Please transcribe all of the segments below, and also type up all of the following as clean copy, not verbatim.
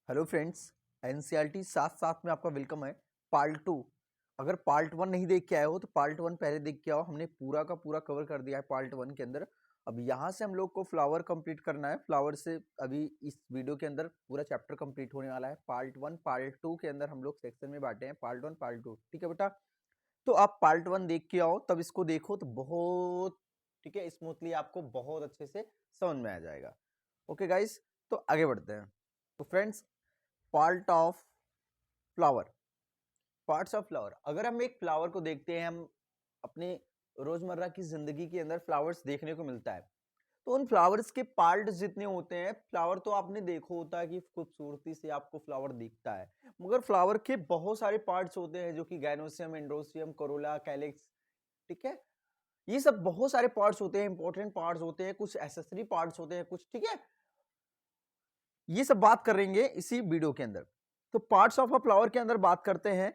Hello friends, NCERT साथ साथ में आपका वेलकम है। पार्ट टू, अगर पार्ट वन नहीं देख के आए हो तो पार्ट वन पहले देख के आओ। हमने पूरा का पूरा कवर कर दिया है पार्ट वन के अंदर। अब यहाँ से हम लोग को फ्लावर कंप्लीट करना है। फ्लावर से अभी इस वीडियो के अंदर पूरा चैप्टर कंप्लीट होने वाला है। पार्ट वन पार्ट टू के अंदर हम लोग सेक्शन में बांटे हैं, पार्ट वन पार्ट टू। ठीक है बेटा, तो आप पार्ट वन देख के आओ, तब इसको देखो तो बहुत ठीक है, स्मूथली आपको बहुत अच्छे से समझ में आ जाएगा। ओके गाइस, तो आगे बढ़ते हैं। तो friends, part of flower, parts of flower. अगर हम एक फ्लावर को देखते हैं, हम अपने रोजमर्रा की जिंदगी के अंदर फ्लावर्स देखने को मिलता है, तो उन फ्लावर्स के पार्ट जितने होते हैं, फ्लावर तो आपने देखा होता है कि खूबसूरती से आपको फ्लावर दिखता है, मगर फ्लावर के बहुत सारे पार्ट्स होते हैं जो कि गाइनोसियम, एंड्रोसियम, कोरोला, कैलिक्स, ठीक है, ये सब बहुत सारे पार्ट्स होते हैं, इंपॉर्टेंट पार्ट्स होते हैं, कुछ एसेसरी पार्ट्स होते हैं कुछ, ठीक है। ये सब बात करेंगे इसी वीडियो के अंदर। तो पार्ट्स ऑफ अ फ्लावर के अंदर बात करते हैं।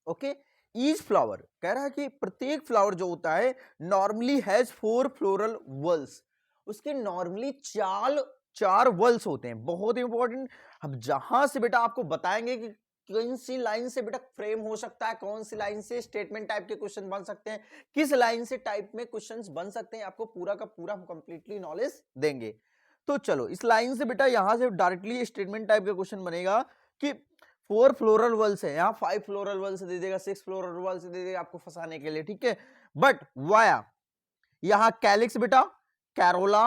ओके, ईच फ्लावर कह रहा है कि प्रत्येक फ्लावर जो होता है नॉर्मली हैज 4 फ्लोरल वल्स। उसके नॉर्मली चार वल्स होते हैं, बहुत इंपॉर्टेंट। हम जहां से बेटा आपको बताएंगे कि कौन सी लाइन से बेटा फ्रेम हो सकता है, कौन सी लाइन से स्टेटमेंट टाइप के क्वेश्चन बन सकते हैं, किस लाइन से टाइप में क्वेश्चंस बन सकते हैं, आपको पूरा का पूरा हम कंप्लीटली नॉलेज देंगे। तो चलो, इस लाइन से बेटा यहां से डायरेक्टली स्टेटमेंट टाइप का क्वेश्चन बनेगा कि 4 फ्लोरल वल्स है, यहाँ 5 फ्लोरल वल्स दे देगा, 6 फ्लोरल वल्स दे देगा आपको फंसाने के लिए, ठीक है। बट वाया यहां कैलिक्स बेटा, कैरोला,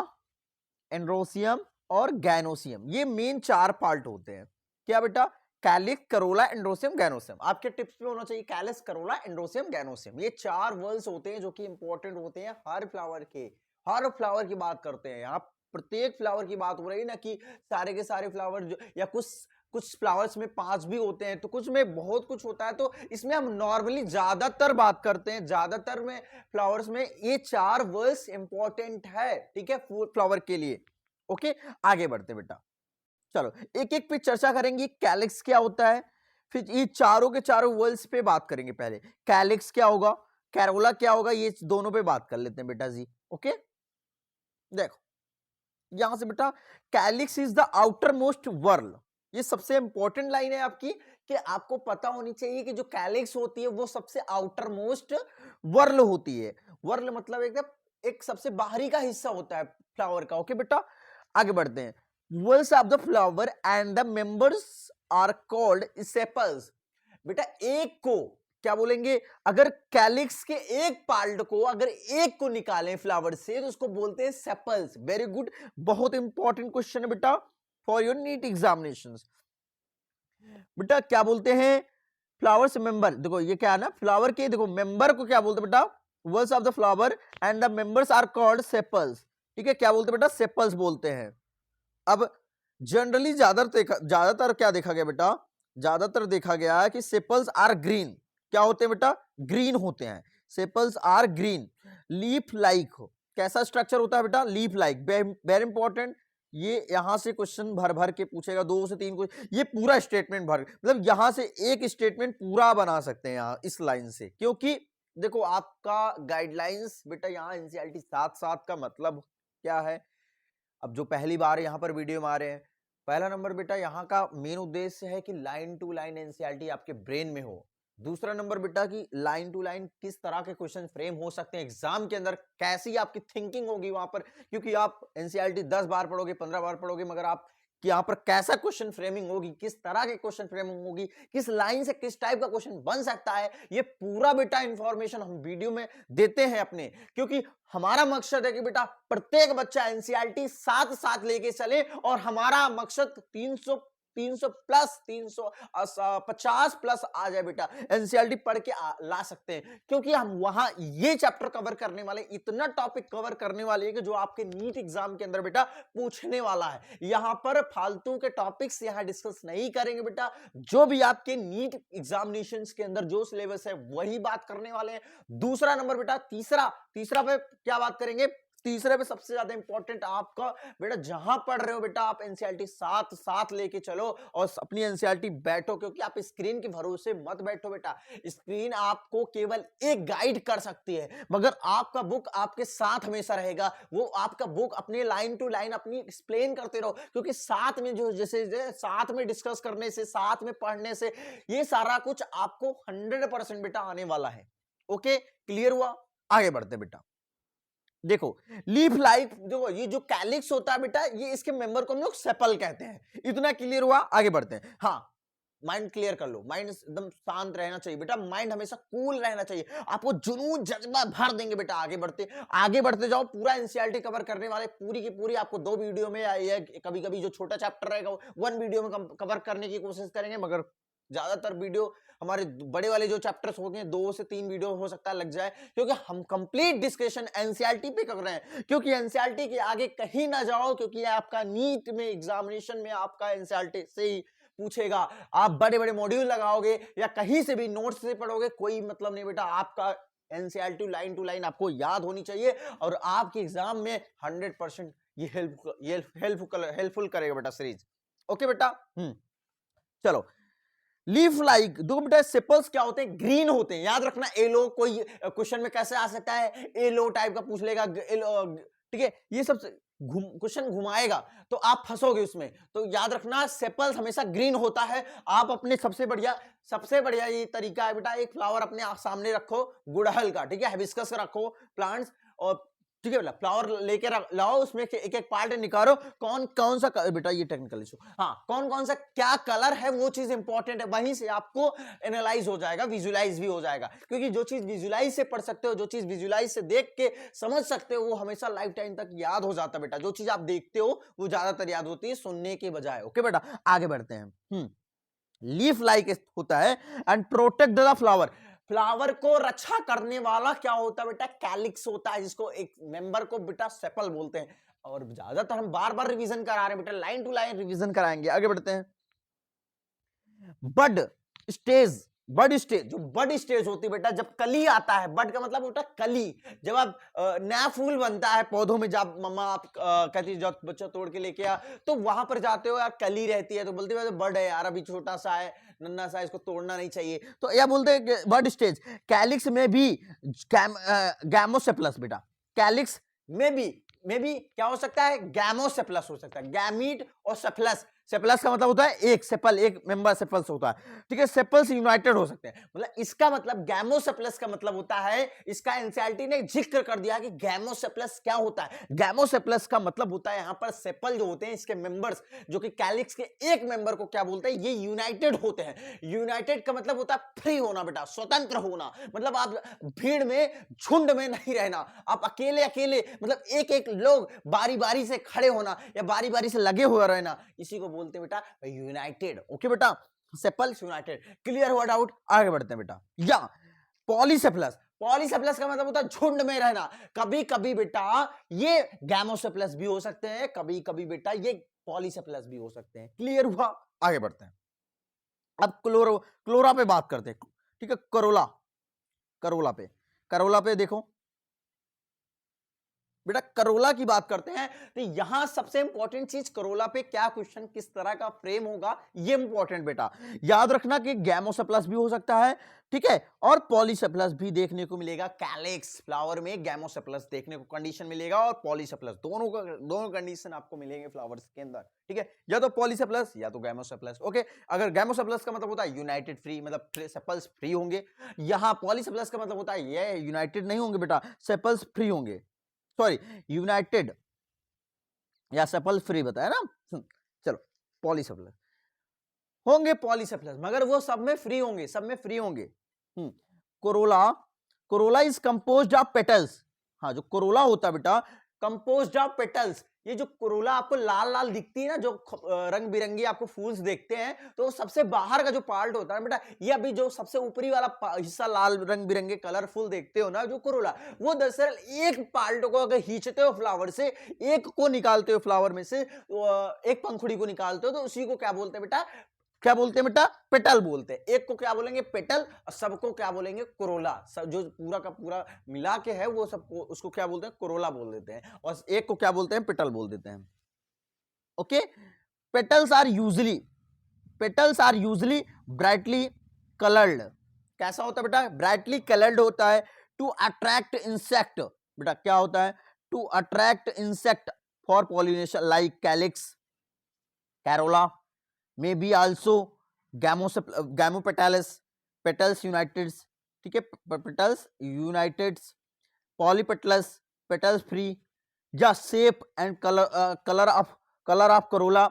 एंड्रोसियम और गैनोसियम, ये मेन 4 पार्ट होते हैं। क्या बेटा? Calyx, corolla, androecium, gynoecium. आपके टिप्स पे होना चाहिए कैलिक्स, करोला, एंड्रोसियम, गैनोसियम। ये 4 वर्ल्स होते हैं जो कि इंपॉर्टेंट होते हैं हर फ्लावर के। हर फ्लावर की बात करते हैं यहाँ, प्रत्येक फ्लावर की बात हो रही है ना, कि सारे के सारे फ्लावर जो, या कुछ कुछ फ्लावर्स में 5 भी होते हैं, तो कुछ में बहुत कुछ होता है। तो इसमें हम नॉर्मली ज्यादातर बात करते हैं, ज्यादातर में फ्लावर्स में ये 4 वर्ड्स इंपॉर्टेंट है, ठीक है, फ्लावर के लिए। ओके, आगे बढ़ते बेटा, चलो एक एक पे चर्चा करेंगे। कैलिक्स क्या होता है, फिर ये चारों के चारों वर्ल्स पे बात करेंगे। पहले कैलिक्स क्या होगा, कैरोला क्या होगा, ये दोनों पे बात कर लेते हैं बेटा जी। ओके, देखो यहां से बेटा, calyx is the outer most whorl. ये सबसे इंपॉर्टेंट लाइन है आपकी, कि आपको पता होनी चाहिए कि जो कैलिक्स होती है वो सबसे आउटर मोस्ट वर्ल होती है। वर्ल मतलब एकदम एक सबसे बाहरी का हिस्सा होता है फ्लावर का। ओके बेटा, आगे बढ़ते हैं। Whorls of the flower and the members are called sepals. बेटा एक को क्या बोलेंगे, अगर कैलिक्स के एक पार्ट को, अगर एक को निकालें फ्लावर से, तो उसको बोलते हैं सेपल्स। वेरी गुड, बहुत इंपॉर्टेंट क्वेश्चन है बेटा फॉर योर नीट एग्जामिनेशंस। बेटा क्या बोलते हैं, फ्लावर से मेंबर, देखो ये क्या है ना, फ्लावर के देखो मेंबर को क्या बोलते हैं बेटा, whorls of the flower and the members are called sepals. ठीक है, क्या बोलते हैं बेटा, सेपल्स बोलते हैं। अब जनरली ज्यादातर क्या देखा गया बेटा, ज्यादातर देखा गया है कि सेपल्स आर ग्रीन। क्या होते हैं बेटा, ग्रीन होते हैं। Sepals are green, leaf like. कैसा स्ट्रक्चर होता है बेटा, लीफ लाइक। वेरी इंपॉर्टेंट, ये यहां से क्वेश्चन भर भर के पूछेगा, 2 से 3 क्वेश्चन, ये पूरा स्टेटमेंट भर, मतलब यहां से एक स्टेटमेंट पूरा बना सकते हैं यहां इस लाइन से। क्योंकि देखो आपका गाइडलाइंस बेटा यहाँ एनसीईआरटी साथ साथ का मतलब क्या है। अब जो पहली बार यहाँ पर वीडियो में आ रहे हैं, पहला नंबर बेटा यहाँ का मेन उद्देश्य है कि लाइन टू लाइन एनसीईआरटी आपके ब्रेन में हो। दूसरा नंबर बेटा कि लाइन टू लाइन किस तरह के क्वेश्चन फ्रेम हो सकते हैं एग्जाम के अंदर, कैसी आपकी थिंकिंग होगी वहां पर। क्योंकि आप एनसीईआरटी 10 बार पढ़ोगे, 15 बार पढ़ोगे, मगर आप कि यहाँ पर कैसा क्वेश्चन फ्रेमिंग होगी, किस तरह के क्वेश्चन फ्रेमिंग होगी, किस लाइन से किस टाइप का क्वेश्चन बन सकता है, ये पूरा बेटा इंफॉर्मेशन हम वीडियो में देते हैं अपने। क्योंकि हमारा मकसद है कि बेटा प्रत्येक बच्चा एनसीईआरटी साथ साथ लेके चले, और हमारा मकसद 300 प्लस 350 प्लस आ जाए बेटा, एनसीईआरटी पढ़ के ला सकते हैं। क्योंकि हम वहां ये चैप्टर कवर करने वाले, इतना टॉपिक कवर करने वाले हैं कि जो आपके नीट एग्जाम के अंदर बेटा पूछने वाला है। यहां पर फालतू के टॉपिक्स यहां डिस्कस नहीं करेंगे बेटा, जो भी आपके नीट एग्जामिनेशंस के अंदर जो सिलेबस है वही बात करने वाले हैं। दूसरा नंबर बेटा, तीसरा पे क्या बात करेंगे, तीसरे पे सबसे ज्यादा इंपॉर्टेंट आपका बेटा, जहां पढ़ रहे हो बेटा आप एनसीईआरटी साथ साथ लेके चलो और अपनी एनसीईआरटी बैठो, क्योंकि आप स्क्रीन के भरोसे मत बैठो बेटा। स्क्रीन आपको केवल एक गाइड कर सकती है, मगर आपका बुक आपके साथ हमेशा रहेगा। वो आपका बुक अपने लाइन टू लाइन अपनी एक्सप्लेन करते रहो, क्योंकि साथ में जो जैसे साथ में डिस्कस करने से, साथ में पढ़ने से ये सारा कुछ आपको 100% बेटा आने वाला है। ओके, क्लियर हुआ? आगे बढ़ते बेटा। देखो लीफ लाइक, देखो ये जो कैलिक्स होता है बेटा, ये इसके मेंबर को हम लोग सेपल कहते हैं। इतना क्लियर हुआ? आगे बढ़ते हैं। हाँ, माइंड क्लियर कर लो, माइंड एकदम शांत रहना चाहिए बेटा, माइंड हमेशा कूल रहना चाहिए, आपको जुनून जज्बा भर देंगे बेटा। आगे बढ़ते जाओ, पूरा एनसीईआरटी कवर करने वाले, पूरी की पूरी आपको 2 वीडियो में या कभी कभी जो छोटा चैप्टर रहेगा 1 वीडियो में कवर करने की कोशिश करेंगे, मगर ज्यादातर वीडियो हमारे बड़े वाले जो चैप्टर्स होंगे 2 से 3 वीडियो हो सकता है लग जाए, क्योंकि हम कंप्लीट डिस्कशन एनसीईआरटी पे कर रहे हैं। क्योंकि एनसीईआरटी के आगे कहीं ना जाओ, क्योंकि आपका नीट में एग्जामिनेशन में आपका एनसीईआरटी से ही पूछेगा। आप बड़े बड़े मॉड्यूल लगाओगे या कहीं से भी नोट्स से पढ़ोगे, कोई मतलब नहीं बेटा। आपका एनसीईआरटी लाइन टू लाइन आपको याद होनी चाहिए, और आपके एग्जाम में 100% ये हेल्पफुल करेगा बेटा सीरीज। ओके बेटा, चलो। लीफ लाइक, दो बेटा सेपल्स क्या होते हैं? ग्रीन होते हैं। याद रखना, एलो कोई क्वेश्चन में कैसे आ सकता है, एलो टाइप का पूछ लेगा, ठीक है, ये सब क्वेश्चन घुमाएगा तो आप फंसोगे उसमें। तो याद रखना, सेपल्स हमेशा ग्रीन होता है। आप अपने सबसे बढ़िया ये तरीका है बेटा, एक फ्लावर अपने सामने रखो गुड़हल का, ठीक है, हिबिस्कस रखो प्लांट्स, और ठीक है बेटा फ्लावर लेके लाओ, उसमें एक एक पार्ट निकालो, कौन सा बेटा, ये टेक्निकल इशू, हाँ, कौन सा क्या कलर है वो चीज इंपॉर्टेंट है। वहीं से आपको एनालाइज हो जाएगा, विजुलाइज भी हो जाएगा, क्योंकि जो चीज विजुलाइज से पढ़ सकते हो, जो चीज विजुलाइज से देख के समझ सकते हो, वो हमेशा लाइफ टाइम तक याद हो जाता है बेटा। जो चीज आप देखते हो वो ज्यादातर याद होती है सुनने के बजाय। ओके बेटा, आगे बढ़ते हैं। लीफ लाइक होता है and protect the flower. Flower को रक्षा करने वाला क्या होता है बेटा? कैलिक्स होता है, जिसको एक मेंबर को बेटा सेपल बोलते हैं। और ज्यादातर हम बार बार रिवीजन करा रहे हैं बेटा, लाइन टू लाइन रिवीजन कराएंगे। आगे बढ़ते हैं। बड स्टेज, जो बड स्टेज होती है बेटा, जब कली आता है, बड का मतलब बेटा कली, जब आप नया फूल बनता है पौधों में, जब मम्मा आप कहती है जब बच्चा तोड़ के लेके आ, तो वहां पर जाते हो यार, कली रहती है, तो बोलते हो बड है यार, अभी छोटा सा है, नन्ना सा, इसको तोड़ना नहीं चाहिए, तो यह बोलते हैं बड स्टेज। कैलिक्स में भी गैमोसेप्लस बेटा, कैलिक्स में भी क्या हो सकता है? गैमोसेप्लस हो सकता है। गैमीट और सेप्लस, सेप्लस का मतलब होता है एक सेपल, एक मेंबर सेपल्स होता है, ठीक है, सेपल्स यूनाइटेड हो सकते हैं। मतलब इसका मतलब गैमोसेप्लस का मतलब होता है, इसका एनसीईआरटी ने जिक्र कर दिया कि गैमोसेप्लस क्या होता है। गैमोसेप्लस का मतलब होता है यहां पर सेपल जो होते हैं, इसके मेंबर्स, जो कि कैलिक्स के एक मेंबर को क्या बोलते हैं? ये यूनाइटेड होते हैं। यूनाइटेड का मतलब होता है फ्री होना बेटा, स्वतंत्र होना, मतलब आप भीड़ में, झुंड में नहीं रहना, आप अकेले मतलब एक एक लोग बारी बारी से खड़े होना या बारी बारी से लगे हुए रहना, इसी को बोलते हैं बेटा यूनाइटेड। ओके बेटा, सेपल्स यूनाइटेड। क्लियर हुआ डाउट? आगे बढ़ते हैं बेटा। या पॉलीसेप्लस, पॉलीसेप्लस का मतलब होता है झुंड में रहना। कभी कभी बेटा ये गैमोसेप्लस भी हो सकते हैं, कभी कभी बेटा ये पॉलीसेप्लस भी हो सकते हैं। क्लियर हुआ? आगे बढ़ते हैं। अब क्लोरा पे बात करते हैं, ठीक है, करोला पे देखो बेटा, करोला की बात करते हैं, तो यहां सबसे इंपॉर्टेंट चीज करोला पे क्या क्वेश्चन, किस तरह का फ्रेम होगा, ये इंपॉर्टेंट बेटा। याद रखना कि गैमोसेप्लस भी हो सकता है, ठीक है, और पॉलीसेप्लस भी देखने को मिलेगा। कैलिक्स फ्लावर में गैमोसेप्लस देखने को कंडीशन मिलेगा, और पॉलीसेप्लस, दोनों कंडीशन आपको मिलेंगे फ्लावर्स के अंदर, ठीक है, या तो पॉलीसेप्लस या तो गैमोसेप्लस। ओके, अगर गैमोसेप्लस का मतलब होता है यूनाइटेड फ्री, मतलब सेपल्स फ्री होंगे। यहां पॉलीसेप्लस का मतलब होता है ये यूनाइटेड नहीं होंगे बेटा, सेपल्स फ्री होंगे, सॉरी यूनाइटेड या सेपल फ्री बताया ना। चलो, पॉलीसेप्लस होंगे, पॉलीसेप्लस, मगर वो सब में फ्री होंगे, Corolla is composed of petals. हाँ, जो कोरोला होता है बेटा, कंपोज्ड ऑफ पेटल्स। ये जो कोरोला आपको लाल लाल दिखती है ना, जो रंग बिरंगी आपको फूल्स देखते हैं, तो सबसे बाहर का जो पार्ट होता है बेटा, ये अभी जो सबसे ऊपरी वाला हिस्सा लाल रंग बिरंगे कलरफुल देखते हो ना, जो कोरोला, वो दरअसल एक पार्ट को अगर खींचते हो फ्लावर से, एक को निकालते हो फ्लावर में से, एक पंखुड़ी को निकालते हो, तो उसी को क्या बोलते हैं बेटा? क्या बोलते हैं बेटा? पेटल बोलते हैं। एक को क्या बोलेंगे? पेटल, और सबको क्या बोलेंगे? कोरोला। सब जो पूरा का पूरा मिला के है वो सबको उसको क्या बोलते हैं? कोरोला बोल देते हैं, और एक को क्या बोलते हैं? पेटल बोल देते हैं। Okay, petals are usually brightly coloured. कैसा होता है बेटा? ब्राइटली कलर्ड होता है टू अट्रैक्ट इंसेक्ट। बेटा क्या होता है? To attract insect for pollination, like calyx, corolla, may be also gamopetalous, petals united, ठीक है, petals united, polypetalous, petals free, या shape and colour of corolla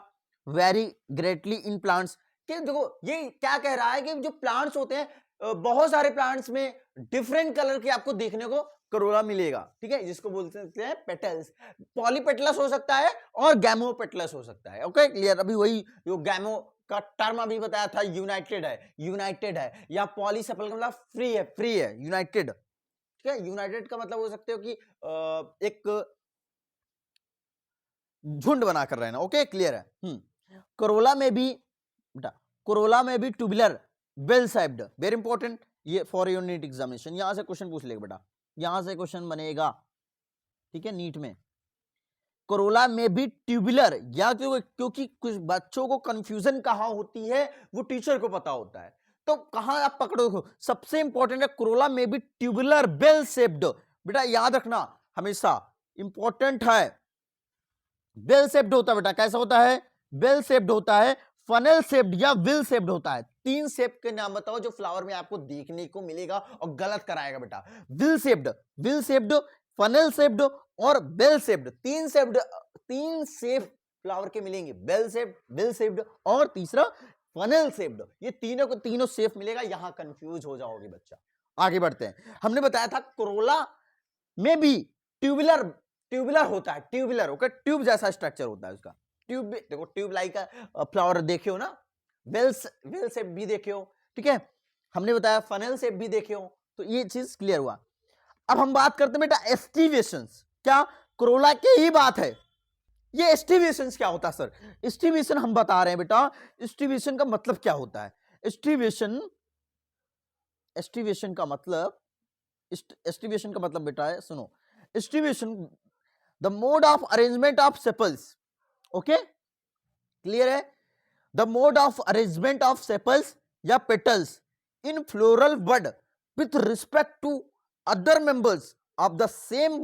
vary greatly in plants. कि देखो ये क्या कह रहा है कि जो प्लांट्स होते हैं, बहुत सारे प्लांट्स में डिफरेंट कलर के आपको देखने को करोला मिलेगा, ठीक है, जिसको बोलते हैं पेटल्स। पॉलीपेटलस हो सकता है और गैमोपेटलस हो सकता है। Okay clear? अभी वही जो गैमो का टर्म अभी बताया था, यूनाइटेड है, या पॉलीसेपल का मतलब फ्री है, यूनाइटेड, ठीक है। यूनाइटेड का मतलब हो सकते हो कि एक झुंड बनाकर रहना। ओके क्लियर है। कोरोला में भी बेटा, कोरोला में भी tubular bell shaped, very important, ये फॉर योर नीट एग्जामिनेशन। यहां से क्वेश्चन पूछ लेगा बेटा, यहां से क्वेश्चन बनेगा, ठीक है, नीट में। कोरोला में भी ट्यूबुलर, या क्योंकि कुछ बच्चों को कंफ्यूजन कहां होती है वो टीचर को पता होता है, तो कहां आप पकड़ो? सबसे इंपॉर्टेंट है कोरोला में भी ट्यूबुलर बेल शेप्ड। बेटा याद रखना हमेशा, इंपॉर्टेंट है। बेल शेप्ड होता है बेटा, कैसा होता है? बेल शेप्ड होता है, फनल शेप्ड या विल शेप्ड होता है। तीन शेप के नाम बताओ जो फ्लावर में आपको देखने को मिलेगा और गलत कराएगा बेटा। विल शेप्ड, फनल शेप्ड और बेल शेप्ड, तीन शेप फ्लावर के मिलेंगे। बेल शेप्ड, विल शेप्ड और तीसरा फनल शेप्ड। ये तीनों को तीनों शेप मिलेगा, यहां कंफ्यूज हो जाओगे बच्चा। आगे बढ़ते हैं। हमने बताया था कोरोला में भी ट्यूबुलर होता है, ट्यूबुलर, ओके, ट्यूब जैसा स्ट्रक्चर होता है उसका। ट्यूब देखो, ट्यूब लाइक फ्लावर देखे हो ना, वेल शेप भी देखे हो, ठीक है। हमने बताया फनल शेप भी देखे हो, तो ये चीज क्लियर हुआ। अब हम बात करते हैं बेटा एस्टिवेशंस। क्या कोरोला की ही बात है? ये एस्टिवेशंस क्या होता है सर? एस्टिवेशन हम बता रहे हैं बेटा, एस्टिवेशन का मतलब क्या होता है? एस्टिवेशन का मतलब, एस्टिवेशन का मतलब बेटा है, सुनो, aestivation the mode of arrangement of sepals. Okay clear है? The mode of arrangement of sepals या petals in floral bud with respect to other members of the same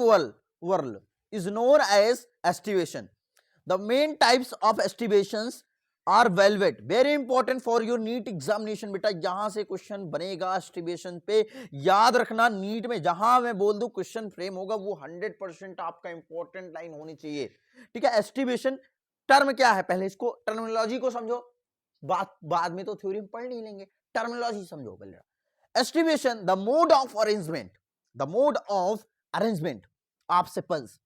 whorl is known as estivation. The main types of estivations are valvate, very important for your NEET examination. बेटा यहां से question बनेगा aestivation पे, याद रखना। NEET में जहां मैं बोल दूं क्वेश्चन फ्रेम होगा, वो 100% आपका इंपॉर्टेंट लाइन होनी चाहिए, ठीक है। एस्टिवेशन टर्म क्या है? पहले इसको टर्मिनोलॉजी को समझो, बाद में तो थ्योरी में पढ़ नहीं लेंगे, टर्मिनोलॉजी समझो पहले। Aestivation the mode of arrangement of sepals.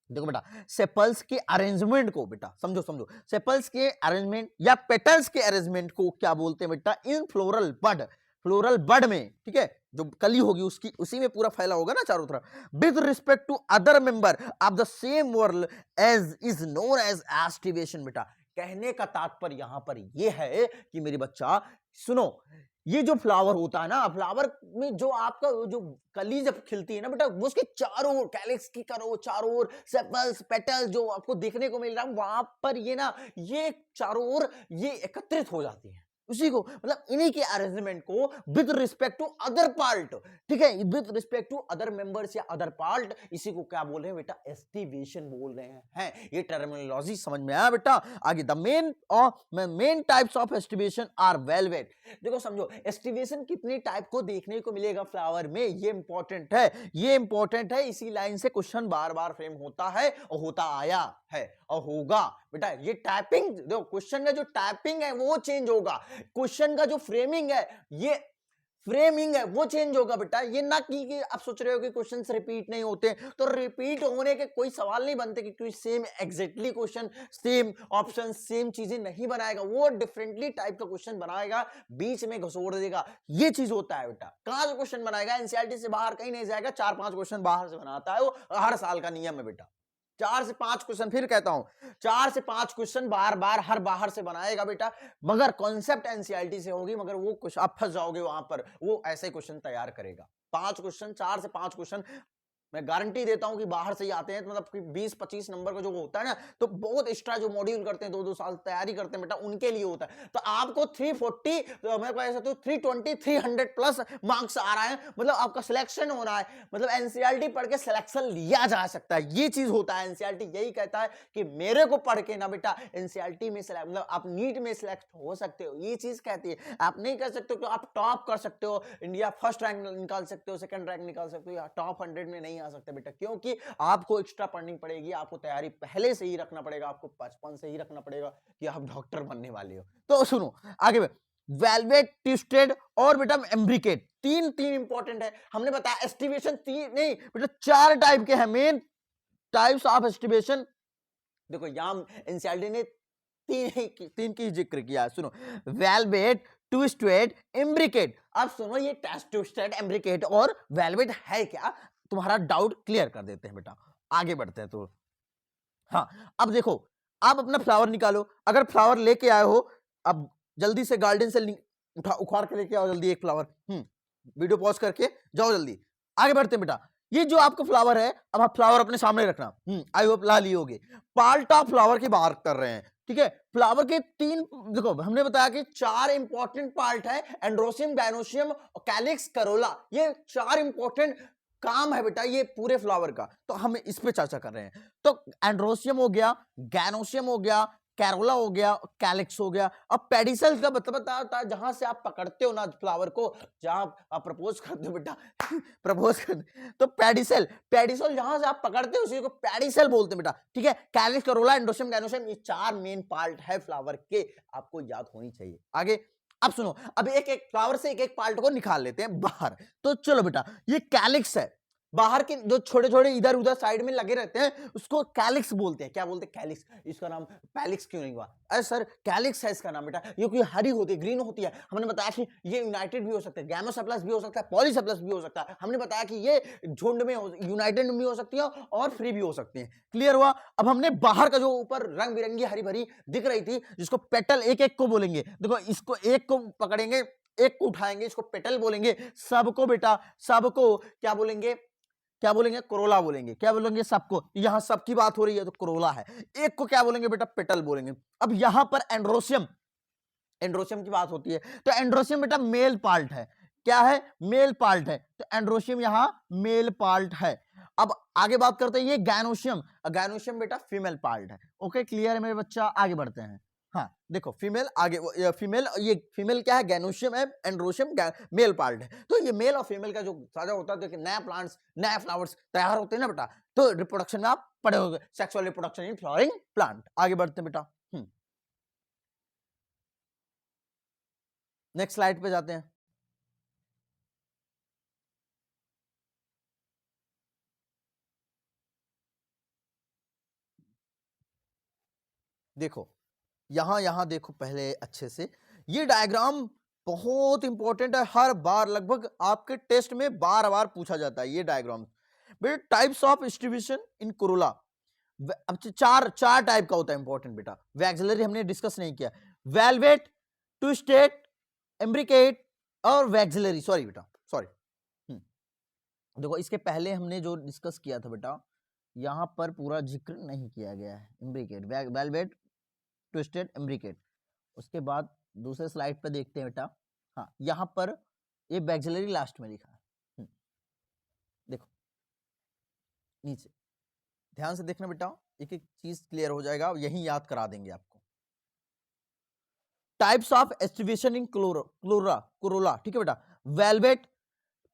देखो बेटा, सेपल्स के अरेंजमेंट को बेटा समझो, सेपल्स के अरेंजमेंट या पेटल्स के अरेंजमेंट को क्या बोलते हैं बेटा? इन फ्लोरल बड में, ठीक है, जो कली होगी उसकी उसी में पूरा फैला होगा ना चारों तरफ, with respect to other member of the same whorl as is known as aestivation. बेटा कहने का तात्पर्य यहां पर ये है कि मेरे बच्चा सुनो, ये जो फ्लावर होता है ना, फ्लावर में जो आपका जो कली जब खिलती है ना बेटा, वो उसके चारों ओर, कैलिक्स की चारों ओर सेपल्स, पेटल्स जो आपको देखने को मिल रहा है, वहां पर ये ना, ये चारों ओर ये एकत्रित हो जाती है, उसी को मतलब इन्हीं के अरेंजमेंट को with respect to other part, ठीक है, with respect to other members या अदर पार्ट, इसी को क्या बोल रहे हैं बेटा? एस्टिवेशन बोल रहे हैं। ये टर्मिनोलॉजी समझ में आया बेटा? आगे the main types of aestivation are valvate. देखो समझो, एस्टिवेशन कितने टाइप को देखने को मिलेगा फ्लावर में, ये इंपॉर्टेंट है, इसी लाइन से क्वेश्चन बार बार फ्रेम होता है और होता आया है और होगा बेटा। ये टाइपिंग देखो, क्वेश्चन का जो टाइपिंग है वो चेंज होगा, क्वेश्चन का जो फ्रेमिंग है वो चेंज होगा बेटा। ये ना कि आप सोच रहे हो कि क्वेश्चंस रिपीट नहीं होते, तो रिपीट होने के कोई सवाल नहीं बनते, क्योंकि same exactly question, same option, same चीजें नहीं बनाएगा, वो डिफरेंटली टाइप का क्वेश्चन बनाएगा, बीच में घसोड़ देगा, ये चीज होता है बेटा। कहां से क्वेश्चन बनाएगा? एनसीईआरटी से बाहर कहीं नहीं जाएगा, 4-5 क्वेश्चन बाहर से बनाता है वो, हर साल का नियम है बेटा, 4 से 5 क्वेश्चन, फिर कहता हूं 4 से 5 क्वेश्चन बार बार हर बाहर से बनाएगा बेटा, मगर कॉन्सेप्ट एनसीईआरटी से होगी, मगर वो कुछ आप फंस जाओगे वहां पर, वो ऐसे क्वेश्चन तैयार करेगा। 5 क्वेश्चन, 4 से 5 क्वेश्चन मैं गारंटी देता हूं कि बाहर से ही आते हैं, मतलब कि 20-25 नंबर का जो होता है ना, तो बहुत एक्स्ट्रा जो मॉड्यूल करते हैं 2-2 साल तैयारी करते हैं बेटा, उनके लिए होता है। तो आपको 340 तो मैं कह सकता हूं 320 300 प्लस मार्क्स आ रहा है, मतलब आपका सिलेक्शन होना है, मतलब एनसीईआरटी पढ़ के सिलेक्शन लिया जा सकता है, ये चीज होता है। एनसीईआरटी यही कहता है कि मेरे को पढ़ के ना बेटा एनसीईआरटी में मतलब आप नीट में सिलेक्ट हो सकते हो, ये चीज कहती है। आप नहीं कर सकते हो कि आप टॉप कर सकते हो, इंडिया फर्स्ट रैंक निकाल सकते हो, सेकंड रैंक निकाल सकते हो, या टॉप 100 में नहीं आ सकते बेटा, क्योंकि आपको एक्स्ट्रा पढ़नी पड़ेगी, आपको तैयारी पहले से ही रखना पड़ेगा, आपको बचपन से ही रखना पड़ेगा कि आप डॉक्टर बनने वाले हो। तो सुनो आगे, वेलवेट, ट्विस्टेड और बेटा एम्ब्रिकेट, तीन इंपॉर्टेंट है। हमने बताया एस्टिमेशन 3 नहीं बेटा 4 टाइप के हैं, मेन टाइप्स ऑफ एस्टिमेशन। देखो यहां एनसीईआरटी ने तीन की जिक्र किया। सुनो, वेलवेट, ट्विस्टेड, एम्ब्रिकेट। अब सुनो ये ट्विस्टेड, एम्ब्रिकेट और वेलवेट है क्या, तुम्हारा डाउट क्लियर कर देते हैं बेटा, आगे बढ़ते हैं। तो हाँ, अब देखो, आप अपना फ्लावर निकालो, अगर फ्लावर लेके आए हो, अब जल्दी से गार्डन से उखाड़ के लेके आओ जल्दी एक फ्लावर। वीडियो पॉज करके जाओ जल्दी, आगे बढ़ते हैं बेटा। ये जो आपका फ्लावर है, अब आप फ्लावर अपने सामने रखना, आई होप ला लिए होगे। पार्ट ऑफ फ्लावर की बात कर रहे हैं, ठीक है। फ्लावर के 3, देखो हमने बताया कि 4 इंपॉर्टेंट पार्ट है, एंड्रोसियम, गायनोसियम, कैलिक्स, करोला, ये 4 इंपॉर्टेंट काम है बेटा ये पूरे फ्लावर का, तो हम इस पे चर्चा कर रहे हैं। तो एंड्रोसियम हो गया, गैनोसियम हो गया, कैरोला हो गया, कैलिक्स हो गया। अब पेडिसल का मतलब बताता है जहां से आप पकड़ते हो ना फ्लावर को, जहां आप प्रपोज करते हो बेटा प्रपोज करते, तो पेडिसल जहां से आप पकड़ते हो उसी को पेडिसल बोलते हैं बेटा, ठीक है। कैलिक्स, करोला, एंड्रोसियम, गैनोसियम, ये 4 मेन पार्ट है फ्लावर के, आपको याद होनी चाहिए। आगे अब सुनो, अब एक एक फ्लावर से एक एक पार्ट को निकाल लेते हैं बाहर। तो चलो बेटा, ये कैलिक्स है, बाहर के जो छोटे छोटे इधर उधर साइड में लगे रहते हैं उसको कैलिक्स बोलते हैं। क्या बोलते हैं? कैलिक्स। इसका नाम पैलिक्स क्यों नहीं हुआ? अरे सर कैलिक्स है इसका नाम बेटा, ये कोई हरी होती है, ग्रीन होती है। हमने बताया कि ये यूनाइटेड भी हो सकता है, गैमोसेप्लस भी हो सकता है, पॉलीसेप्लस भी हो सकता है। हमने बताया कि ये झुंड में यूनाइटेड में भी हो सकती है और फ्री भी हो सकती है। क्लियर हुआ? अब हमने बाहर का जो ऊपर रंग बिरंगी हरी भरी दिख रही थी, जिसको पेटल एक एक को बोलेंगे। देखो इसको एक को पकड़ेंगे, एक को उठाएंगे, इसको पेटल बोलेंगे। सबको बेटा, सबको क्या बोलेंगे? क्या बोलेंगे? कोरोला बोलेंगे। क्या बोलेंगे? सबको। यहां सबकी बात हो रही है तो कोरोला है। एक को क्या बोलेंगे बेटा? पेटल बोलेंगे। अब यहां पर एंड्रोसियम की बात होती है, तो एंड्रोसियम बेटा मेल पार्ट है। क्या है? मेल पार्ट है, तो एंड्रोसियम यहां मेल पार्ट है। अब आगे बात करते हैं ये गैनोसियम बेटा फीमेल पार्ट है। ओके, क्लियर है मेरे बच्चा? आगे बढ़ते हैं। हाँ देखो, फीमेल आगे, ये फीमेल क्या है? गैनोसियम है, एंड्रोसियम मेल पार्ट है। तो ये मेल और फीमेल का जो साझा होता है, देखिए नया प्लांट्स, नया फ्लावर्स तैयार होते हैं ना बेटा, तो रिप्रोडक्शन में आप पढ़े होंगे, sexual reproduction in flowering plant. आगे बढ़ते हैं बेटा, नेक्स्ट स्लाइड पे जाते हैं। देखो यहां देखो पहले अच्छे से, ये डायग्राम बहुत इंपॉर्टेंट है, हर बार लगभग आपके टेस्ट में बार बार पूछा जाता है ये डायग्राम। बेटा types of distribution in Corolla, अब चार टाइप का होता है इंपॉर्टेंट बेटा। वैक्सिलरी हमने डिस्कस नहीं किया, वेलवेट, ट्विस्टेड, एम्ब्रिकेट और वैक्सिलरी। सॉरी बेटा, सॉरी। देखो इसके पहले हमने जो डिस्कस किया था बेटा, यहां पर पूरा जिक्र नहीं किया गया है। एम्ब्रिकेट, वेलवेट, ट्विस्टेड, एम्ब्रिकेट। उसके बाद दूसरे स्लाइड पे देखते हैं बेटा। हाँ यहां पर ये वैक्सिलरी लास्ट में लिखा है। देखो नीचे ध्यान से देखना बेटा, एक एक चीज क्लियर हो जाएगा, यही याद करा देंगे आपको। Types of aestivation in corolla, ठीक है बेटा। Valvate,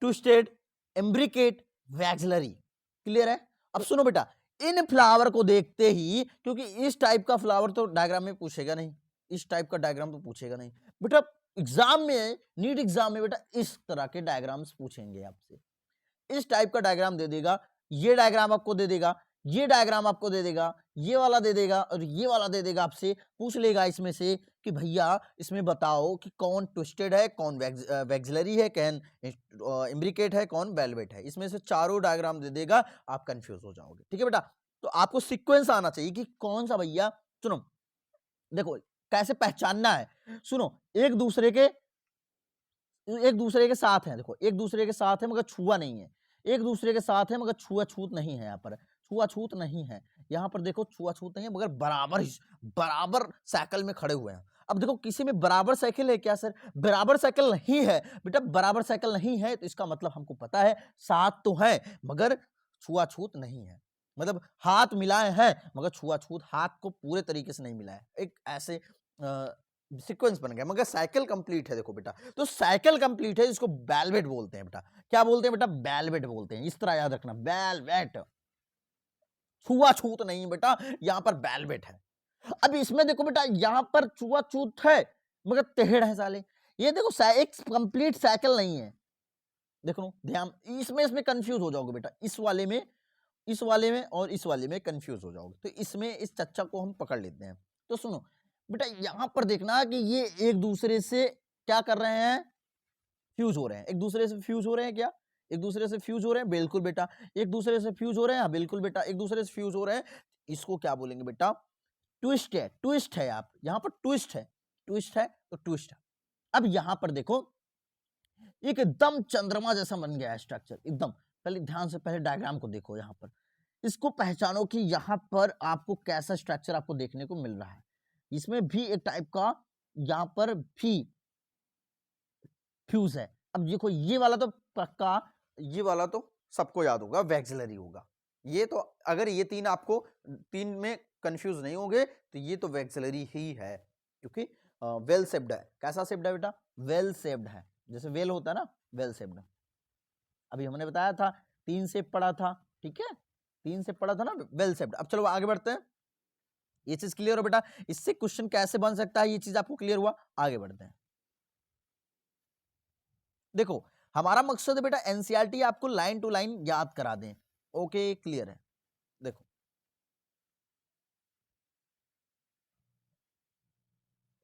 twisted, imbricate, vexillary. Clear है? अब सुनो बेटा, इन फ्लावर को देखते ही, क्योंकि इस टाइप का फ्लावर तो डायग्राम में पूछेगा नहीं, इस टाइप का डायग्राम तो पूछेगा नहीं बेटा। एग्जाम में, नीट एग्जाम में बेटा इस तरह के डायग्राम्स पूछेंगे आपसे। इस टाइप का डायग्राम दे देगा, ये डायग्राम आपको दे देगा, ये डायग्राम आपको दे देगा, ये वाला दे देगा और ये वाला दे देगा। आपसे पूछ लेगा इसमें से कि भैया इसमें बताओ कि कौन ट्विस्टेड है, कौन वैक्सिलरी है, कौन इम्ब्रिकेट है, कौन वेलवेट है। इसमें से चारों डायग्राम दे देगा, आप कंफ्यूज हो जाओगे। ठीक है बेटा, तो आपको सीक्वेंस आना चाहिए कि कौन सा भैया, सुनो देखो कैसे पहचानना है, सुनो एक दूसरे के साथ हैं, देखो एक दूसरे के साथ है मगर छुआ नहीं है, एक दूसरे के साथ है मगर छुआछूत नहीं है, यहाँ पर छुआछूत नहीं है, यहाँ पर देखो छुआछूत नहीं है मगर बराबर साइकिल में खड़े हुए हैं। अब देखो किसी में बराबर साइकिल है क्या सर? बराबर साइकिल नहीं है बेटा, बराबर साइकिल नहीं है तो इसका मतलब हमको पता है साथ तो है मगर छुआछूत नहीं है, मतलब हाथ मिलाए हैं मगर छुआछूत हाथ को पूरे तरीके से नहीं मिलाया, एक ऐसे सीक्वेंस बन गया, मगर साइकिल कंप्लीट है। देखो बेटा, तो साइकिल कंप्लीट है, इसको वेलवेट बोलते हैं बेटा। क्या बोलते हैं बेटा? वेलवेट बोलते हैं। इस तरह याद रखना, वेलवेट, छुआछूत नहीं बेटा, यहां पर वेलवेट है। अब इसमें देखो बेटा, यहां पर छुआछूत है मगर टेढ़ है साले। ये देखो एक कंप्लीट साइकिल नहीं है। देखो ध्यान, इसमें कंफ्यूज हो जाओगे बेटा, इस वाले में और इस वाले में कंफ्यूज हो जाओगे। तो इसमें इस चच्चा को हम पकड़ लेते हैं। तो सुनो बेटा, यहां पर देखना कि ये एक दूसरे से क्या कर रहे हैं? फ्यूज हो रहे हैं। एक दूसरे से फ्यूज हो रहे हैं क्या? एक दूसरे से फ्यूज हो रहे हैं, बिल्कुल बेटा। एक दूसरे से फ्यूज हो रहे हैं, हाँ बिल्कुल बेटा, एक दूसरे से फ्यूज हो रहे हैं। इसको क्या बोलेंगे बेटा? ट्विस्ट है, ट्विस्ट है। आप यहां पर ट्विस्ट है, ट्विस्ट है तो ट्विस्ट है। अब यहां पर देखो, एकदम चंद्रमा जैसा बन गया है स्ट्रक्चर, एकदम। पहले ध्यान से पहले डायग्राम को देखो, यहां पर इसको पहचानो कि यहां पर आपको कैसा स्ट्रक्चर आपको देखने को मिल रहा है। इसमें भी एक टाइप का यहां पर भी फ्यूज है। अब देखो ये वाला तो पक्का, ये वाला तो सबको याद होगा, वैक्सिलरी होगा। ये तो अगर ये तीन आपको तीन में कंफ्यूज नहीं होंगे तो ये तो वैक्सिलरी ही है, क्योंकि वेल शेप्ड है। कैसा शेप्ड है बेटा? वेल शेप्ड है, जैसे वेल होता है ना, वेल शेप्ड। अभी हमने बताया था 3 शेप पढ़ा था, ठीक है, 3 शेप पढ़ा था ना, वेल शेप्ड। अब चलो आगे बढ़ते हैं। ये चीज क्लियर हो बेटा? इससे क्वेश्चन कैसे बन सकता है, ये चीज आपको क्लियर हुआ? आगे बढ़ते हैं। देखो हमारा मकसद है बेटा एनसीईआरटी आपको लाइन टू लाइन याद करा दें। ओके, क्लियर है। देखो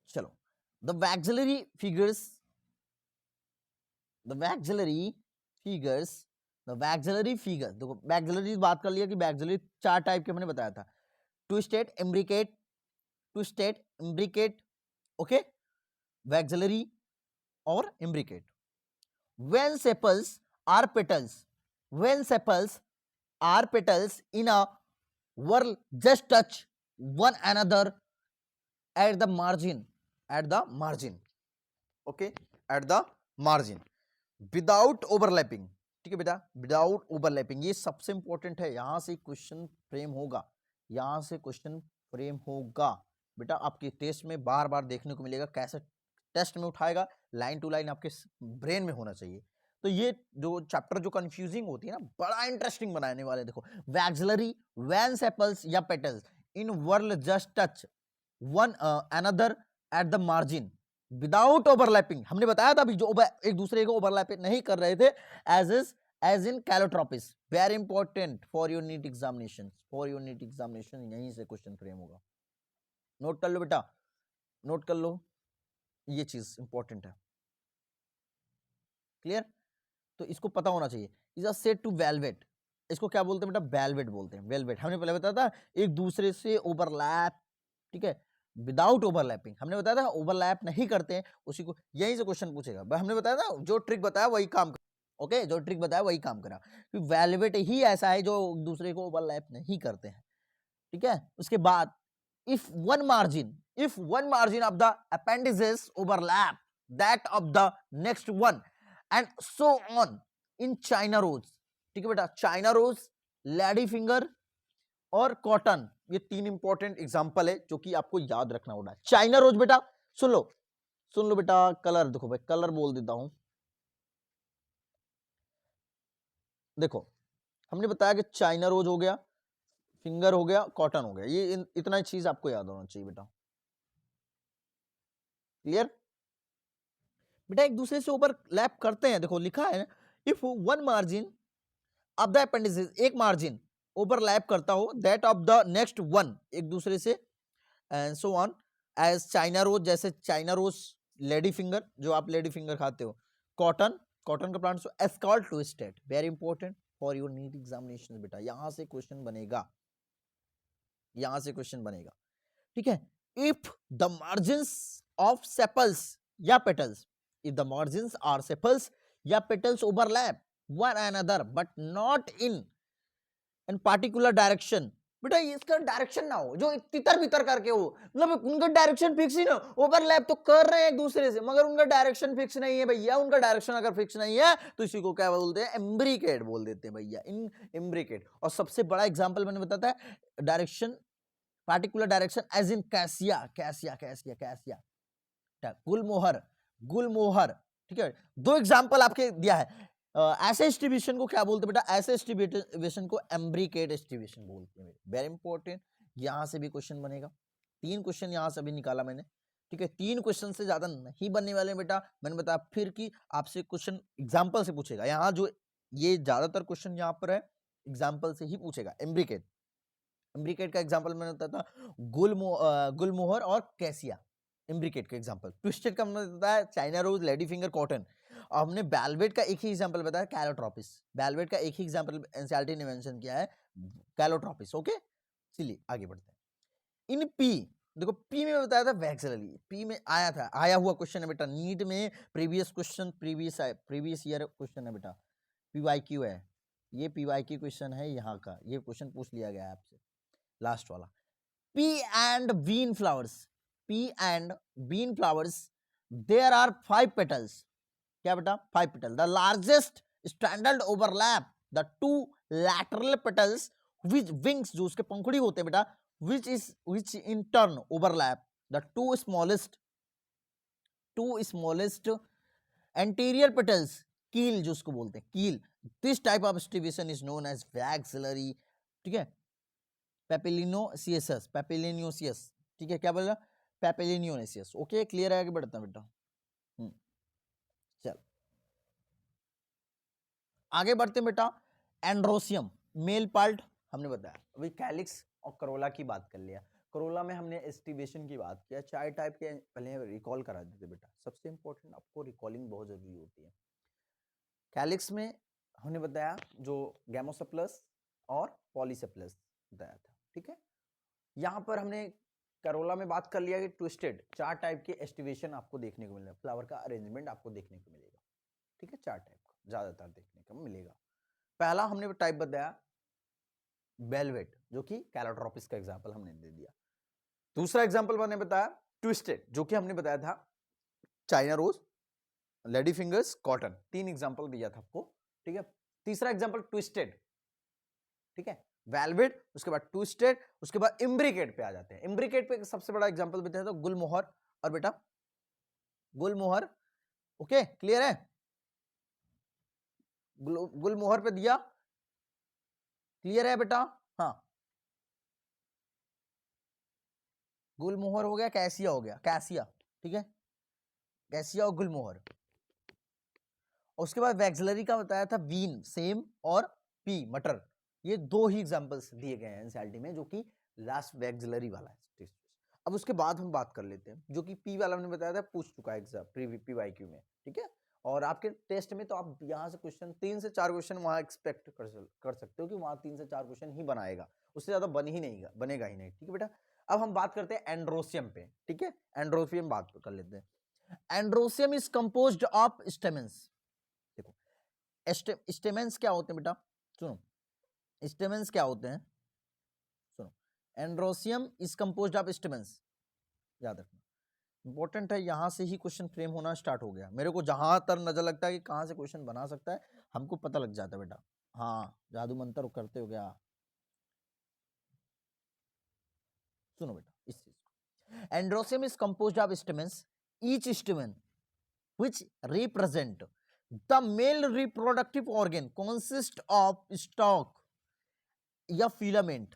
चलो, the vexillary figures, the vexillary figures, the vexillary figure. देखो वैक्सिलरी बात कर लिया कि वैक्सिलरी 4 टाइप के हमने बताया था, twisted, imbricate, twisted, imbricate, okay, vexillary और imbricate. When sepals are petals, when sepals are petals in a whorl just touch one another at the margin, okay, at the margin, without overlapping। ठीक है बेटा, without overlapping, ये सबसे important है। यहां से question frame होगा, यहां से क्वेश्चन फ्रेम होगा बेटा। आपके टेस्ट में बार बार देखने को मिलेगा, कैसे टेस्ट में उठाएगा, लाइन टू लाइन आपके ब्रेन में होना चाहिए। तो ये जो चैप्टर जो कंफ्यूजिंग होती है ना, बड़ा इंटरेस्टिंग बनाने वाले। देखो वैक्सिलरी, व्हेन सेपल्स या petals in whorl just touch one another at the margin without overlapping. हमने बताया था अभी, जो एक दूसरे को ओवरलैप नहीं कर रहे थे, as in Calotropis. Very important for your NEET examination, for your NEET examination, यहीं से क्वेश्चन फ्रेम होगा। नोट कर लो बेटा, नोट कर लो, ये चीज इंपॉर्टेंट है। क्लियर? तो इसको पता होना चाहिए। Is a set to valvate, इसको क्या बोलते हैं बेटा? वेलवेट बोलते हैं, वेलवेट। हमने पहले बताया था एक दूसरे से ओवरलैप, ठीक है, विदाउट ओवरलैपिंग। हमने बताया था ओवरलैप नहीं करते हैं, उसी को यहीं से क्वेश्चन पूछेगा। हमने बताया था जो ट्रिक बताया वही काम, ओके, जो ट्रिक बताया वही काम करा। वेलवेट ही ऐसा है जो दूसरे को ओवरलैप नहीं करते हैं, ठीक है। उसके बाद if one margin of the appendages overlap that of the next one and so on in China rose, ठीक है बेटा, चाइना रोज, लेडी फिंगर और कॉटन, ये 3 इंपॉर्टेंट एग्जांपल है जो कि आपको याद रखना होगा। चाइना रोज बेटा, सुन लो बेटा, कलर देखो भाई, कलर बोल देता हूं। देखो हमने बताया कि चाइना रोज हो गया, फिंगर हो गया, कॉटन हो गया, ये इतना ही चीज आपको याद होना चाहिए बेटा। क्लियर? बेटा एक दूसरे से ओवरलैप करते हैं, देखो लिखा है if one margin of the appendices, एक मार्जिन ओवरलैप करता हो that of the next one, एक दूसरे से, and so on as China rose, जैसे चाइना रोज, लेडी फिंगर, जो आप लेडी फिंगर खाते हो, कॉटन, कॉटन का प्लांट, सो एस्कॉल twisted. Very important for your NEET examination बेटा, यहां से क्वेश्चन बनेगा। यहां से क्वेश्चन बनेगा, ठीक है। If the margins of sepals या petals, if the margins are sepals या petals overlap one another but not in an particular direction, बेटा इसका डायरेक्शन ना हो जो तितर बितर करके हो, मतलब उनका डायरेक्शन फिक्स ही ना, ओवरलैप तो कर रहे हैं एक दूसरे से मगर उनका डायरेक्शन फिक्स नहीं है भैया। उनका डायरेक्शन अगर फिक्स नहीं है तो इसी को क्या बोलते हैं, एम्ब्रिकेट बोल देते हैं भैया, इन एम्ब्रिकेट। और सबसे बड़ा एग्जांपल मैंने बताता है direction, particular direction as in cassia, cassia cassia cassia, gulmohar, gulmohar, ठीक है। दो एग्जांपल आपके दिया है। ऐसे डिस्ट्रीब्यूशन को क्या बोलते हैं बेटा, ऐसे डिस्ट्रीब्यूशन को एम्ब्रिकेट डिस्ट्रीब्यूशन बोलते हैं। वेरी इंपॉर्टेंट, यहां से भी क्वेश्चन बनेगा। 3 क्वेश्चन यहां से भी निकाला मैंने, ठीक है। 3 क्वेश्चन से ज्यादा नहीं बनने वाले बेटा। मैंने बताया फिर कि आपसे क्वेश्चन एग्जाम्पल से पूछेगा, यहाँ जो ये ज्यादातर क्वेश्चन यहाँ पर है एग्जाम्पल से ही पूछेगा। एम्ब्रिकेट, एम्ब्रिकेट का एग्जाम्पल मैंने बताया था गुलमोहर और कैसिया, एम्ब्रिकेट का एग्जांपल। ट्विस्टेड का हमने बताया China rose, lady finger, cotton. हमने वेलवेट का एक ही एग्जांपल बताया, कैलोट्रोपिस। वेलवेट का एक ही एग्जांपल एनसीईआरटी ने मेंशन किया है, कैलोट्रोपिस। ओके, चलिए आगे बढ़ते हैं। इन पी, देखो पी में बताया था वैक्सिलरी, पी में आया था, आया हुआ क्वेश्चन है बेटा नीट में, previous question, previous year question है बेटा, पीवाईक्यू है ये, पीवाईक्यू क्वेश्चन है यहाँ का, ये क्वेश्चन पूछ लिया गया है आपसे लास्ट वाला। Pea and bean flowers, pea and bean flowers, there are 5 petals, क्या बेटा 5 petals, the largest standard overlap the 2 lateral petals which wings, जो उसके पंखुड़ी होते हैं बेटा, which in turn overlap the 2 smallest anterior petals, कील जो उसको बोलते हैं keel. This type of distribution is known as vexillary, ठीक है। पेपिलिनोसियस, पेपिलिनोसियस, ठीक है, क्या बोला पेपिलिनोसियस। ओके, क्लियर है, आगे बढ़ता है बेटा। चल आगे बढ़ते हैं बेटा। एंड्रोसियम, मेल पार्ट हमने बताया। अभी कैलिक्स और करोला की बात कर लिया। करोला में हमने एस्टिवेशन की बात किया, 4 टाइप के पहले रिकॉल करा देते बेटा। सबसे इंपॉर्टेंट आपको रिकॉलिंग बहुत जरूरी होती है। कैलिक्स में हमने बताया जो गैमोसेप्लस और पॉलीसेप्लस बताया था, ठीक है। यहाँ पर हमने करोला में बात कर लिया कि ट्विस्टेड 4 टाइप के एस्टिवेशन आपको देखने को मिलेगा, फ्लावर का अरेंजमेंट आपको देखने को मिलेगा, ठीक है। 4 टाइप का ज्यादातर देखने को मिलेगा। पहला हमने टाइप बताया वेलवेट, जो कि कैलोट्रोपिस का एग्जांपल हमने दे दिया। दूसरा एग्जांपल मैंने बताया ट्विस्टेड, जो कि हमने बताया था China rose, lady fingers, cotton. 3 example दिया था आपको, ठीक है। तीसरा एग्जांपल ट्विस्टेड, ठीक है, वेलवेट, उसके बाद ट्विस्टेड, उसके बाद इम्ब्रिकेट पे आ जाते हैं। इम्ब्रिकेट पे सबसे बड़ा एग्जांपल बताया तो गुलमोहर और बेटा गुलमोहर। ओके, क्लियर है, गुलमोहर पे दिया, क्लियर है बेटा। हाँ, गुलमोहर हो गया, कैसिया हो गया, कैसिया, ठीक है, कैसिया और गुलमोहर। और उसके बाद वैक्सिलरी का बताया था वीन, सेम, और पी, मटर। ये 2 ही एग्जांपल्स दिए गए हैं एनसीईआरटी में, जो कि लास्ट वैक्सिलरी वाला है। अब उसके बाद हम बात कर लेते हैं, जो कि पी वाला हमने बताया था, पूछ चुका है एग्जाम पीवाईक्यू में, ठीक है। और आपके टेस्ट में तो आप यहाँ से क्वेश्चन 3 से 4 क्वेश्चन वहां एक्सपेक्ट कर सकते हो कि वहां 3 से 4 क्वेश्चन ही बनाएगा, उससे ज्यादा बनेगा ही नहीं, ठीक है बेटा। अब हम बात करते हैं एंड्रोसियम पे, ठीक है। एंड्रोसियम बात कर लेते हैं। Androecium is composed of stamens. देखो स्टेमेंस क्या होते हैं बेटा, सुनो, स्टेमेंस क्या होते हैं, सुनो। Androecium is composed of stamens, याद रखना इंपॉर्टेंट है। यहां से ही क्वेश्चन फ्रेम होना स्टार्ट हो गया। मेरे को जहां तक नजर लगता है कि कहां से क्वेश्चन बना सकता है, हमको पता लग जाता है बेटा। हाँ, जादू मंत्र करते हो गया। सुनो बेटा इस चीज को, androecium is composed of stamens, each stamen which represent the male reproductive organ consist of stalk या filament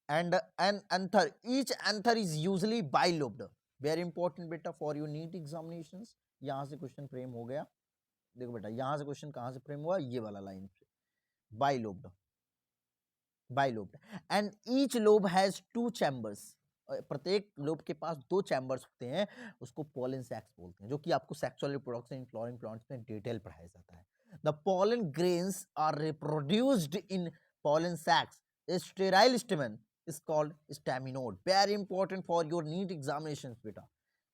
and an anther. Each anther is usually bilobed. Very important बेटा for your NEET examinations। यहां से question frame हो गया। देखो बेटा यहां से क्वेश्चन कहां से फ्रेम हुआ, ये वाला लाइन से, bilobed, bilobed, and each lobe has 2 chambers। प्रत्येक लोब के पास 2 चैम्बर्स होते हैं, उसको पॉलन सैक्स बोलते हैं, जो कि आपको sexual reproduction in flowering plants में डिटेल पढ़ाया जाता है। The pollen grains are reproduced in pollen sacs, sterile stamen is called staminode. Very important for your NEET examinations बेटा,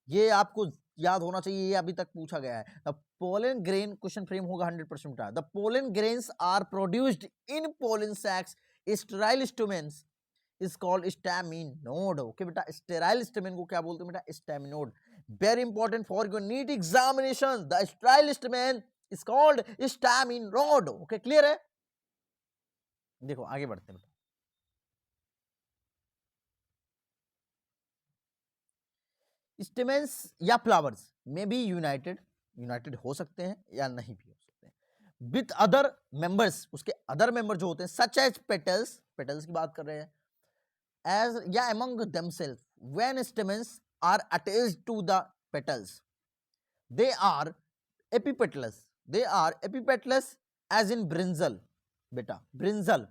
ये आपको याद होना चाहिए, ये अभी तक पूछा गया है. The pollen grain question frame होगा 100% बेटा. The pollen grains are produced in pollen sacs. Sterile stamens is called staminode. Okay बेटा, स्टेराइल स्टेमेन को क्या बोलते हैं बेटा? Staminode. Very important for your NEET examination. The sterile stamen is called staminode. Okay, clear है? देखो आगे बढ़ते हैं बेटा. स्टेमेन्स या फ्लावर्स में बी यूनाइटेड हो सकते हैं या नहीं भी हो सकते हैं विथ अदर मेंबर्स. उसके अदर मेंबर जो होते हैं सच एज पेटल्स की बात कर रहे हैं, as yeah among themselves. When stamens are attached to the petals, they are epipetalous as in brinjal. बेटा ब्रिंजल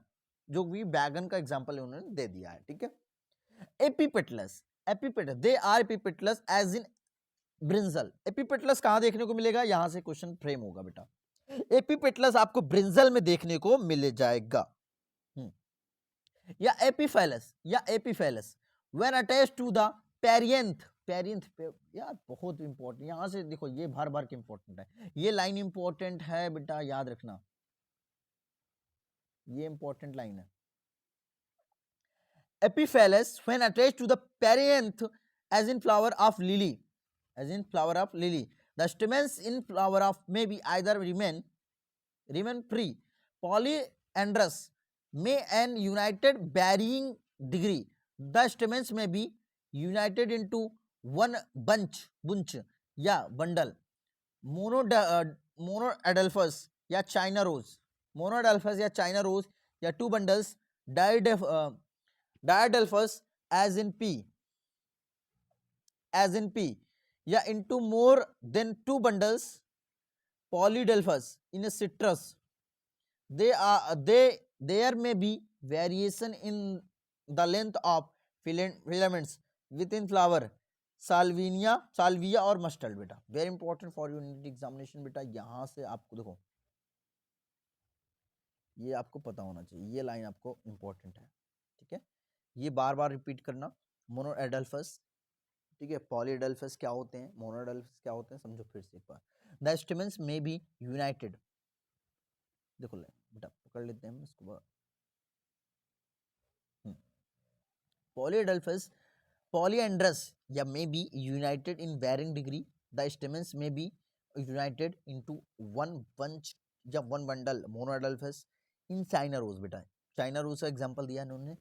जो भी बैगन का एग्जांपल है उन्होंने दे दिया है, ठीक है. Epipetalous they are epipetalous as in brinjal. Epipetalous कहां देखने को मिलेगा? यहां से क्वेश्चन फ्रेम होगा बेटा. एपिपेटलस आपको ब्रिंजल में देखने को मिल जाएगा. या epiphyllous when attached to the perianth. यार बहुत इंपॉर्टेंट, यहां से देखो ये भर के इंपॉर्टेंट है, ये लाइन इंपॉर्टेंट है बेटा, याद रखना, ये इंपॉर्टेंट लाइन है. Epiphyllous when attached to the perianth as in flower of lily. The stamens in flower of may be either remain free. Polyandrous may an united varying degree. The stamens may be united into one bunch या bundle. Monoadelphous या China rose. या two bundles. Diadelphous as in P या into more than two bundles. Polydelphous in a citrus. There may be variation in the length of filaments within flower. salvia और mustard बेटा. Very important for your NEET examination बेटा. यहां से आपको देखो, ये आपको पता होना चाहिए, ये लाइन आपको इंपॉर्टेंट है, ठीक है. ये बार बार रिपीट करना. मोनोएडल्फस, ठीक है. पॉलीएडल्फस क्या होते हैं, मोनोएडल्फस क्या होते हैं, समझो फिर से एक बार. The stamens may be united. देखो बेटा पकड़ लेते हैं हम इसको. polyandrous या may be united in varying degree. The stamens may be united into one bunch या one bundle. Monoadelphous in China rose बेटा. China rose का एग्जांपल दिया इन्होंने.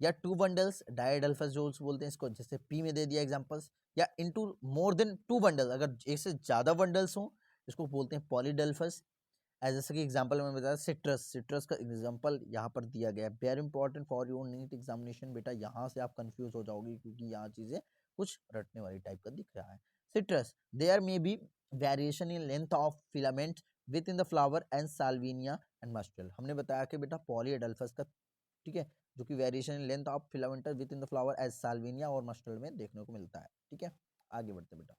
या two bundles diadelphous जो बोलते हैं इसको, जैसे P में दे दिया एग्जांपल्स. या into more than two bundles, अगर एक से ज्यादा बंडल्स हो इसको बोलते हैं polydelphous. जैसे कि एग्जांपल में बताया सिट्रस का एग्जांपल यहाँ पर दिया गया है. Very important for your NEET examination बेटा. यहाँ से आप कंफ्यूज हो जाओगे क्योंकि यहाँ चीजें कुछ रटने वाली टाइप का दिख रहा है. Citrus there may be variation in length of filament within the flower and salvinia and mustard. हमने बताया कि बेटा पॉलीएडल्फस का, ठीक है, जो कि variation in length of filament within the flower as salvia और मस्टल में देखने को मिलता है, ठीक है. आगे बढ़ते बेटा,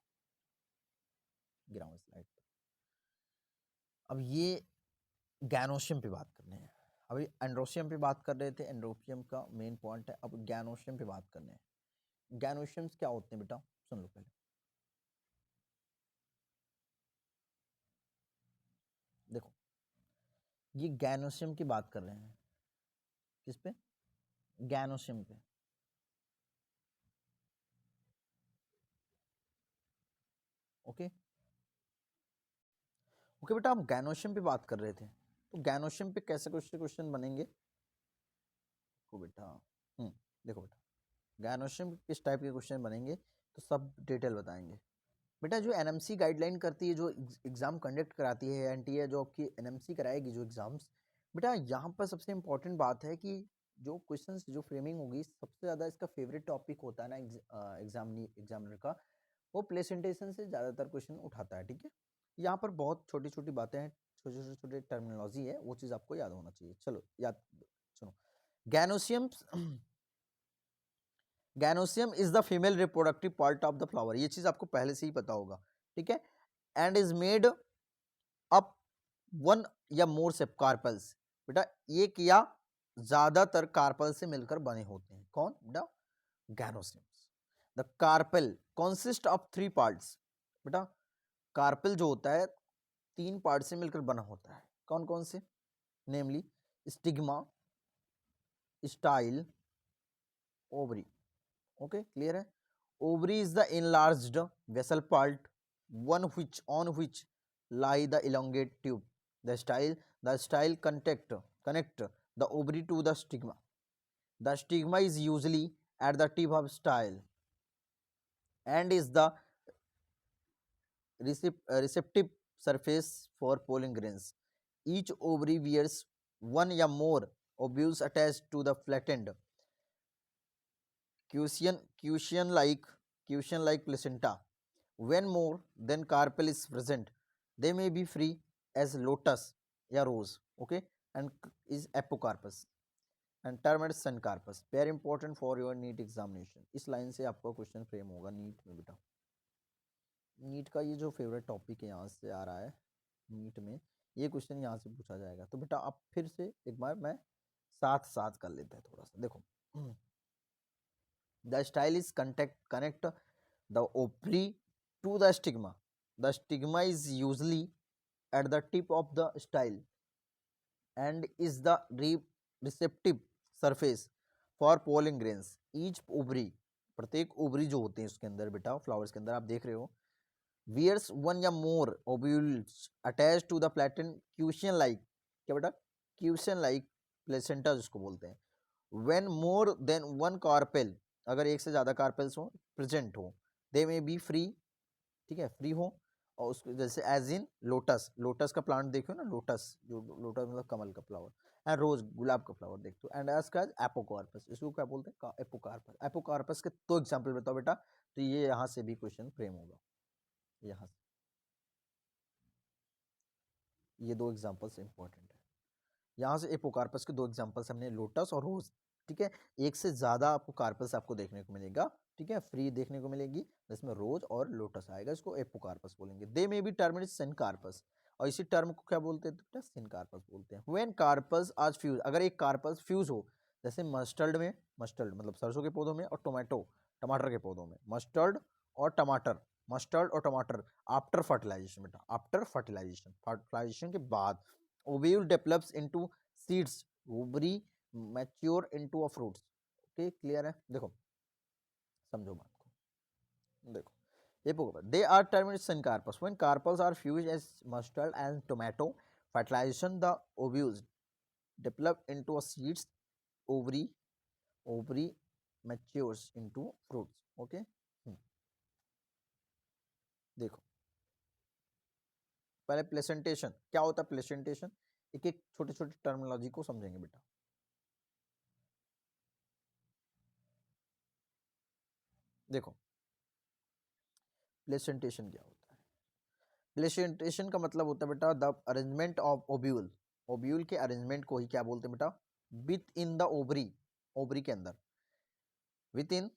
ग्राउंड स्लाइड. अब ये गैनोशियम पे बात करने हैं. अभी एंड्रोशियम पे बात कर रहे थे, एंड्रोशियम का मेन पॉइंट है. अब गैनोशियम पे बात करने हैं. गैनोशियम्स क्या होते हैं बेटा, सुन लो पहले. देखो ये गैनोशियम की बात कर रहे हैं. किस पे? गैनोशियम पे. ओके बेटा, हम गैनोशियम पे बात कर रहे थे. तो गैनोशियम पे कैसे क्वेश्चन बनेंगे को बेटा. देखो बेटा, गैनोशियम किस टाइप के क्वेश्चन बनेंगे तो सब डिटेल बताएंगे बेटा. जो एनएमसी गाइडलाइन करती है, जो एग्जाम कंडक्ट कराती है एनटीए, जो आपकी एनएमसी कराएगी जो एग्जाम्स बेटा, यहाँ पर सबसे इंपॉर्टेंट बात है कि जो क्वेश्चंस जो फ्रेमिंग होगी, सबसे ज़्यादा इसका फेवरेट टॉपिक होता है ना एग्जामिनर का, वो प्रेजेंटेशन से ज़्यादातर क्वेश्चन उठाता है, ठीक है. यहाँ पर बहुत छोटी छोटी बातें हैं, छोटे टर्मिनोलॉजी है, वो चीज़ आपको याद होना चाहिए. चलो सुनो. Gynoecium is the female reproductive part of the flower. ये चीज आपको पहले से ही पता होगा, ठीक है. And is made up one या मोर सेप कार्पल्स. बेटा एक या ज्यादातर कार्पल से मिलकर बने होते हैं। कौन बेटा? Gynoeciums. The carpel consist of 3 parts. बेटा कार्पेल जो होता है 3 पार्ट से मिलकर बना होता है। कौन कौन से? Namely stigma, style, ovary. Okay clear है? Ovary is the enlarged vessel part, one which on which lie the elongate tube. The style connect the ovary to the stigma. The stigma is usually at the tip of style and is the receptive surface for pollen grains. Each ovary wears one or more ovules attached to the flattened cushion like placenta. When more than carpel is present, they may be free as lotus या rose, okay, and is apocarpus and term as syncarpus. Very important for your NEET examination. इस line से आपका question frame होगा NEET में बेटा। NEET का ये जो फेवरेट टॉपिक है यहाँ से आ रहा है नीट में, ये क्वेश्चन यहाँ से पूछा जाएगा। तो बेटा आप फिर से एक बार मैं साथ साथ कर लेते हैं थोड़ा सा। देखो the style is connect the ovary to the stigma. The stigma is usually at the tip of the style and is the receptive surface for pollen grains. Each ovary, प्रत्येक ओवरी जो होते हैं उसके अंदर बेटा फ्लावर्स के अंदर आप देख रहे हो, wears one या more ovules attached to the flattened cushion like, क्या बेटा? cushion like placenta जिसको बोलते हैं। when more than one carpel, अगर एक से ज़्यादा कार्पेल्स हो प्रेजेंट हो, दे में बी फ्री, ठीक है, फ्री हो। और उसको जैसे एज इन लोटस, लोटस का प्लांट देखो ना, लोटस जो लोटस मतलब कमल का फ्लावर, एंड रोज गुलाब का फ्लावर देखते हो, एंड एज का एपोकार्पस, इसको क्या बोलते हैं? एपोकार्पस। एपोकार्पस के 2 एग्जाम्पल बताओ बेटा, तो ये यहाँ से भी क्वेश्चन फ्रेम होगा। यहाँ से ये 2 एग्जाम्पल्स इंपॉर्टेंट है। यहाँ से एपोकार्पस के 2 एग्जाम्पल्स हमने, लोटस और रोज, ठीक है। एक से ज़्यादा आपको कार्पस आपको देखने को मिलेगा, ठीक है, फ्री देखने को मिलेगी, जिसमें रोज और लोटस आएगा, इसको एपोकार्पस बोलेंगे। दे में भी टर्म इज सिनकार्पस, और इसी टर्म को क्या बोलते हैं? तो सिनकार्पस बोलते हैं। व्हेन कार्पस आज फ्यूज, अगर एक कार्पस फ्यूज हो, जैसे मस्टर्ड में, मस्टर्ड मतलब सरसों के पौधों में, और टोमेटो टमाटर के पौधों में, मस्टर्ड और टमाटर, मस्टर्ड और टमाटर आफ्टर फर्टिलाइजेशन बेटा, आफ्टर फर्टिलाइजेशन, फर्टिलाइजेशन के बाद ovule develops into seeds, ovary mature into a fruits. Okay clear है? देखो समझो बात को, देखो they are termed syncarpus. When carpels are fused as mustard and tomato, fertilization, the ovules develop into a seeds, ovary matures into fruits. Okay, देखो पहले placentation क्या होता है? प्लेसेंटेशन एक एक छोटे छोटे टर्मिनोलॉजी को समझेंगे बेटा। देखो प्लेसेंटेशन क्या होता है? प्लेसेंटेशन का मतलब होता है बेटा the arrangement of ovule, ovule के अरेंजमेंट को ही क्या बोलते हैं बेटा? With in the ovary, ovary के अंदर, विथ इन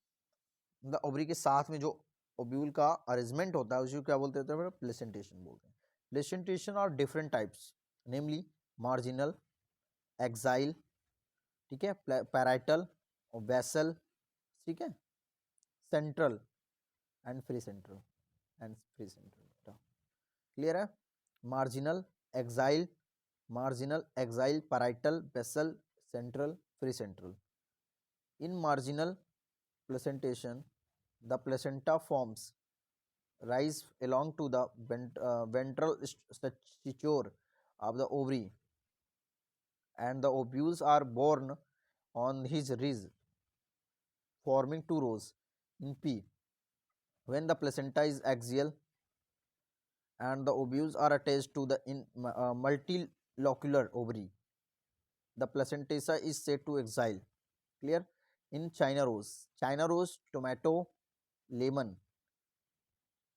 द ओवरी के साथ में जो ओव्यूल का अरेंजमेंट होता है उसी को क्या बोलते हैं बेटा? प्लेसेंटेशन बोलते हैं। Placentation are different types, namely marginal, axile, ठीक है, पैराइटल और वेसल, ठीक है, central and free central, and free central बेटा। क्लियर है? Marginal, axile, marginal, axile, parietal, basal, central, free central. In marginal placentation, the placenta forms rise along to the ventral structure of the ovary, and the ovules are borne on his ridge, forming 2 rows in P. When the placenta is axial and the ovules are attached to the multilocular ovary, the placenta is said to exile. Clear? In China rose, tomato, lemon,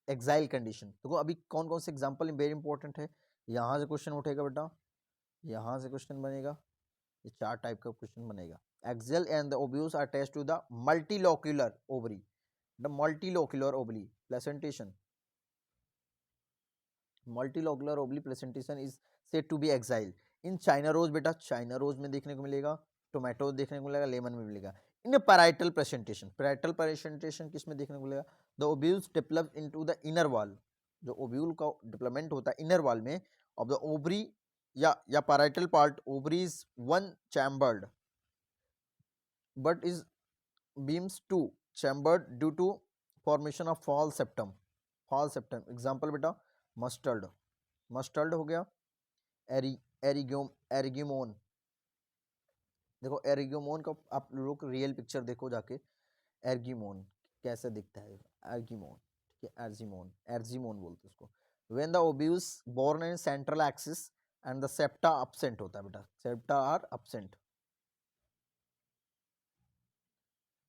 exile condition। देखो अभी कौन कौन से example very important है, यहाँ से question उठेगा बेटा, यहाँ से क्वेश्चन बनेगा, ये 4 टाइप का क्वेश्चन बनेगा। Axial and the ovules are attached to the multilocular ovary, the multilocular ovary placentation, multilocular ovary placentation is said to be axile. In China rose बेटा, चाइना रोज में देखने को मिलेगा टोमेटो देखने को मिलेगा, लेमन में मिलेगा। इन पैराइटल प्रेजेंटेशन किस में देखने को मिलेगा? The ovules develop into the inner wall, जो ओव्यूल का डेवलपमेंट होता है इनर वॉल में ऑफ द ओवरी या parietal part. Ovary is one chambered but is beams two chambered due to formation of false septum. Example बेटा mustard हो गया। एरिग्यूमोन, देखो एरिग्यूमोन का आप लोग रियल पिक्चर देखो जाके, एर्गिमोन कैसे दिखता है, एर्गिमोन, ठीक है, एर्जिमोन बोलते हैं उसको। When the ovules borne in central axis and the septa absent होता है बेटा, septa are absent,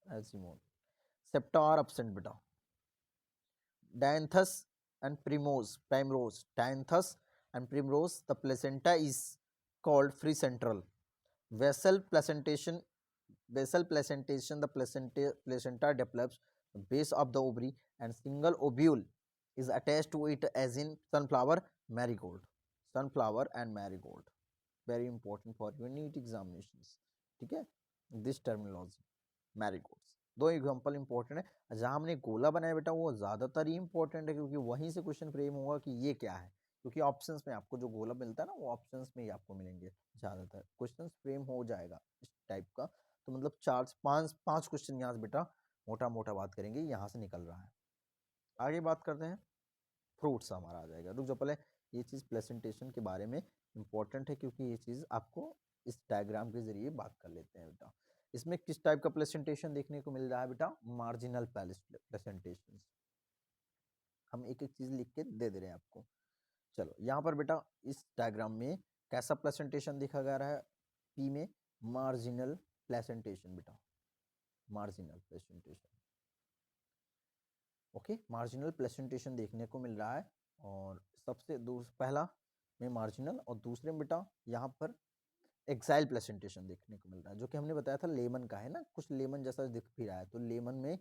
argemone, septa are absent बेटा। Dianthus and primrose, dianthus and primrose, the placenta is called free central. Basal placentation, the placenta develops the base of the ovary and single ovule is attached to it as in sunflower and marigold. Very important for your NEET examinations, ठीक है, this terminology marigolds। दो example important है, जहां हमने गोला बनाया बेटा वो ज्यादातर ही इंपॉर्टेंट है, क्योंकि वहीं से क्वेश्चन फ्रेम होगा कि ये क्या है, क्योंकि ऑप्शंस में आपको जो गोला मिलता है ना वो ऑप्शंस में ही आपको मिलेंगे, ज्यादातर क्वेश्चन फ्रेम हो जाएगा इस टाइप का। तो मतलब 4 5 क्वेश्चन यहाँ से बेटा मोटा मोटा बात करेंगे, यहाँ से निकल रहा है। आगे बात करते हैं, फ्रूट्स हमारा आ जाएगा। रुक जाओ पहले, ये चीज़ प्रेजेंटेशन के बारे में इंपॉर्टेंट है, क्योंकि ये चीज़ आपको इस डायग्राम के जरिए बात कर लेते हैं बेटा। इसमें किस टाइप का प्रेजेंटेशन देखने को मिल रहा है बेटा? Marginal presentation. हम एक एक चीज़ लिख के दे रहे हैं आपको। चलो यहाँ पर बेटा इस डायग्राम में कैसा प्रेजेंटेशन दिखा जा रहा है? पी में मार्जिनल प्रेजेंटेशन बेटा, marginal presentation, okay, marginal presentation देखने को मिल रहा है। और सबसे पहला में मार्जिनल और दूसरे में बेटा यहाँ पर एक्साइल प्रेजेंटेशन देखने को मिल रहा है, जो कि हमने बताया था लेमन का है ना, कुछ लेमन जैसा दिख भी रहा है, तो लेमन में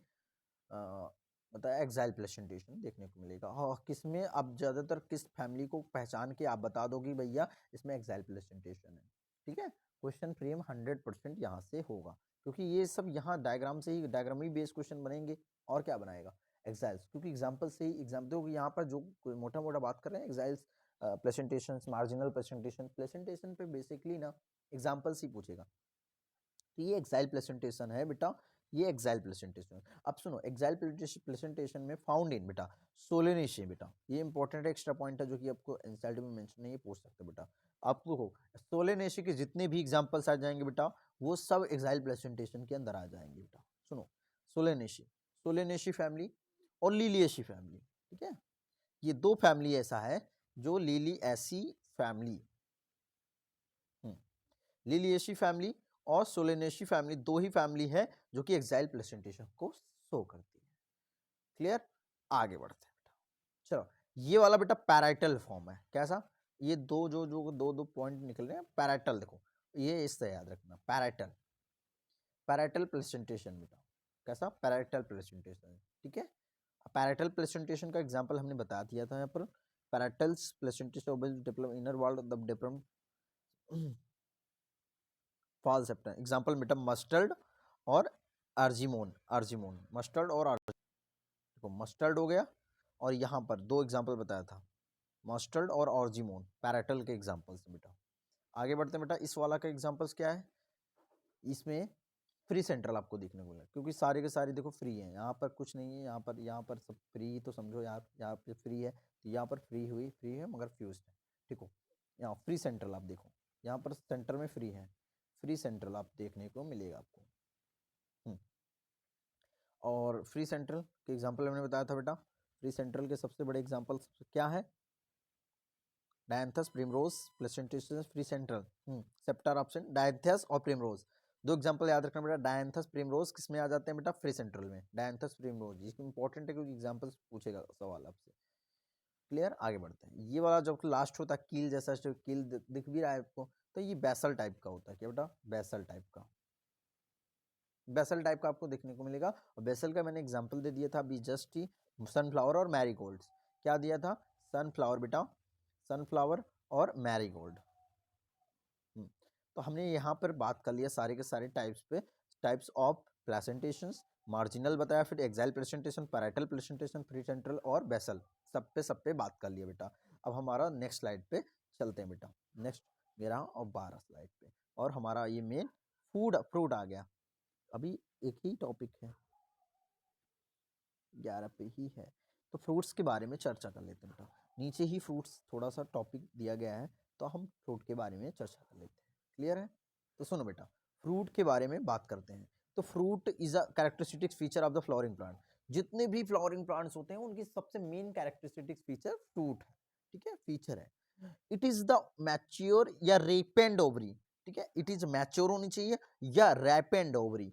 बताया एक्साइल प्रेजेंटेशन देखने को मिलेगा। और किस में आप ज़्यादातर किस फैमिली को पहचान के आप बता दोगे भैया इसमें एक्साइल प्रेजेंटेशन है, ठीक है। क्वेश्चन फ्रेम 100% यहाँ से होगा, क्योंकि ये सब यहाँ डायग्राम से ही, डायग्राम ही बेस्ड क्वेश्चन बनेंगे, और क्या बनाएगा एक्साइल्स, क्योंकि एग्जाम्पल से ही एग्जाम दो। यहाँ पर जो मोटा मोटा बात कर रहे हैं एक्साइल्स प्रेजेंटेशन, मार्जिनल प्रेजेंटेशन पे बेसिकली ना एग्जाम्पल्स ही पूछेगा। तो ये एक्साइल प्रेजेंटेशन है बेटा, ये एक्साइल प्रेजेंटेशन। अब सुनो, एक्साइल प्रेजेंटेशन में फाउंड इन बेटा सोलेनेशिया बेटा, ये इंपॉर्टेंट एक्स्ट्रा पॉइंट है जो कि आपको एनसीईआरटी में मेंशन नहीं पूछ सकते बेटा। आपको हो सोलेनेशिया के जितने भी एग्जांपल्स आ जाएंगे बेटा वो सब एक्साइल प्रेजेंटेशन के अंदर आ जाएंगे बेटा। सुनो, सोलेनेशिया फैमिली और लिलिएशी फैमिली, ठीक है, ये दो फैमिली ऐसा है जो लिलिएशी फैमिली, लिलिएशी फैमिली और सोलेनेशी फैमिली दो ही फैमिली है जो कि एक्साइल प्रेजेंटेशन को शो करती है। क्लियर, आगे बढ़ते हैं बेटा। चलो, ये वाला बेटा पैराइटल फॉर्म है, कैसा? ये दो जो जो दो पॉइंट निकल रहे हैं पैराइटल, देखो ये इससे याद रखना, पैराइटल प्रेजेंटेशन बेटा, कैसा? पैराइटल प्रेजेंटेशन, ठीक है। पैराइटल प्रेजेंटेशन का एग्जांपल हमने बता दिया था यहाँ पर, parietal presentation of develop inner wall of the develop fall septum. Example बेटा मस्टर्ड और अर्जिमोन, मस्टर्ड और देखो मस्टर्ड हो गया, और यहाँ पर दो एग्जांपल बताया था, मस्टर्ड और अर्जिमोन, पैराइटल के एग्जांपल्स बेटा। आगे बढ़ते हैं बेटा, इस वाला का एग्जांपल्स क्या है? इसमें फ्री सेंट्रल आपको देखने को मिला, क्योंकि सारे के सारे देखो फ्री हैं, यहाँ पर कुछ नहीं है, यहाँ पर सब फ्री, तो समझो यार यहाँ पे फ्री है, तो यहाँ पर फ्री है मगर फ्यूज्ड है, ठीक हो। यहाँ फ्री सेंट्रल आप देखो, यहाँ पर सेंटर में फ्री है, फ्री सेंट्रल आप देखने को मिलेगा आपको। और फ्री सेंट्रल के एग्जांपल मैंने बताया था बेटा, फ्री सेंट्रल के सबसे बड़े एग्जांपल क्या है? Dianthus, primrose, placentation, free central, sceptre option dianthus और प्रिमरोज। दो एग्जांपल याद रखना बेटा, डायंथस प्रिमरोज किस में आ जाते हैं बेटा? फ्री सेंट्रल में, डायंथस प्रिमरोज, ये इंपॉर्टेंट है क्योंकि एग्जांपल्स पूछेगा सवाल आपसे। क्लियर, आगे बढ़ते हैं। ये वाला जब लास्ट होता है कील जैसा, कील दिख भी रहा है आपको, तो ये बेसल टाइप का होता है, क्या बेटा? बेसल टाइप का, बेसल टाइप का आपको देखने को मिलेगा। और बेसल का मैंने एग्जांपल दे दिया था अभी जस्ट ही, सनफ्लावर और मैरीगोल्ड्स। क्या दिया था? सनफ्लावर बेटा, सनफ्लावर और मैरीगोल्ड। तो हमने यहाँ पर बात कर लिया सारे के सारे टाइप्स पे, टाइप्स ऑफ प्रेजेंटेशंस, मार्जिनल बताया, फिर axile presentation, parietal presentation, free central और बेसल, सब पे बात कर लिया बेटा। अब हमारा नेक्स्ट स्लाइड पे चलते हैं बेटा, नेक्स्ट 11 और 12 स्लाइड पे, और हमारा ये मेन फूड फ्रूट आ गया। अभी एक ही टॉपिक है, 11 पे ही है, तो फ्रूट्स के बारे में चर्चा कर लेते हैं बेटा। नीचे ही फ्रूट्स थोड़ा सा टॉपिक दिया गया है, तो हम फ्रूट के बारे में चर्चा कर लेते हैं। क्लियर है? तो सुनो बेटा, फ्रूट के बारे में बात करते हैं। तो fruit is a characteristic feature of the flowering plant. जितने भी फ्लावरिंग प्लांट्स होते हैं उनकी सबसे मेन कैरेक्टरिस्टिक फीचर फ्रूट है, ठीक है, फीचर है। इट इज द मैच्योर या रेपेंड ओवरी, ठीक है, इट इज मैच्योर होनी चाहिए या ripened ovary,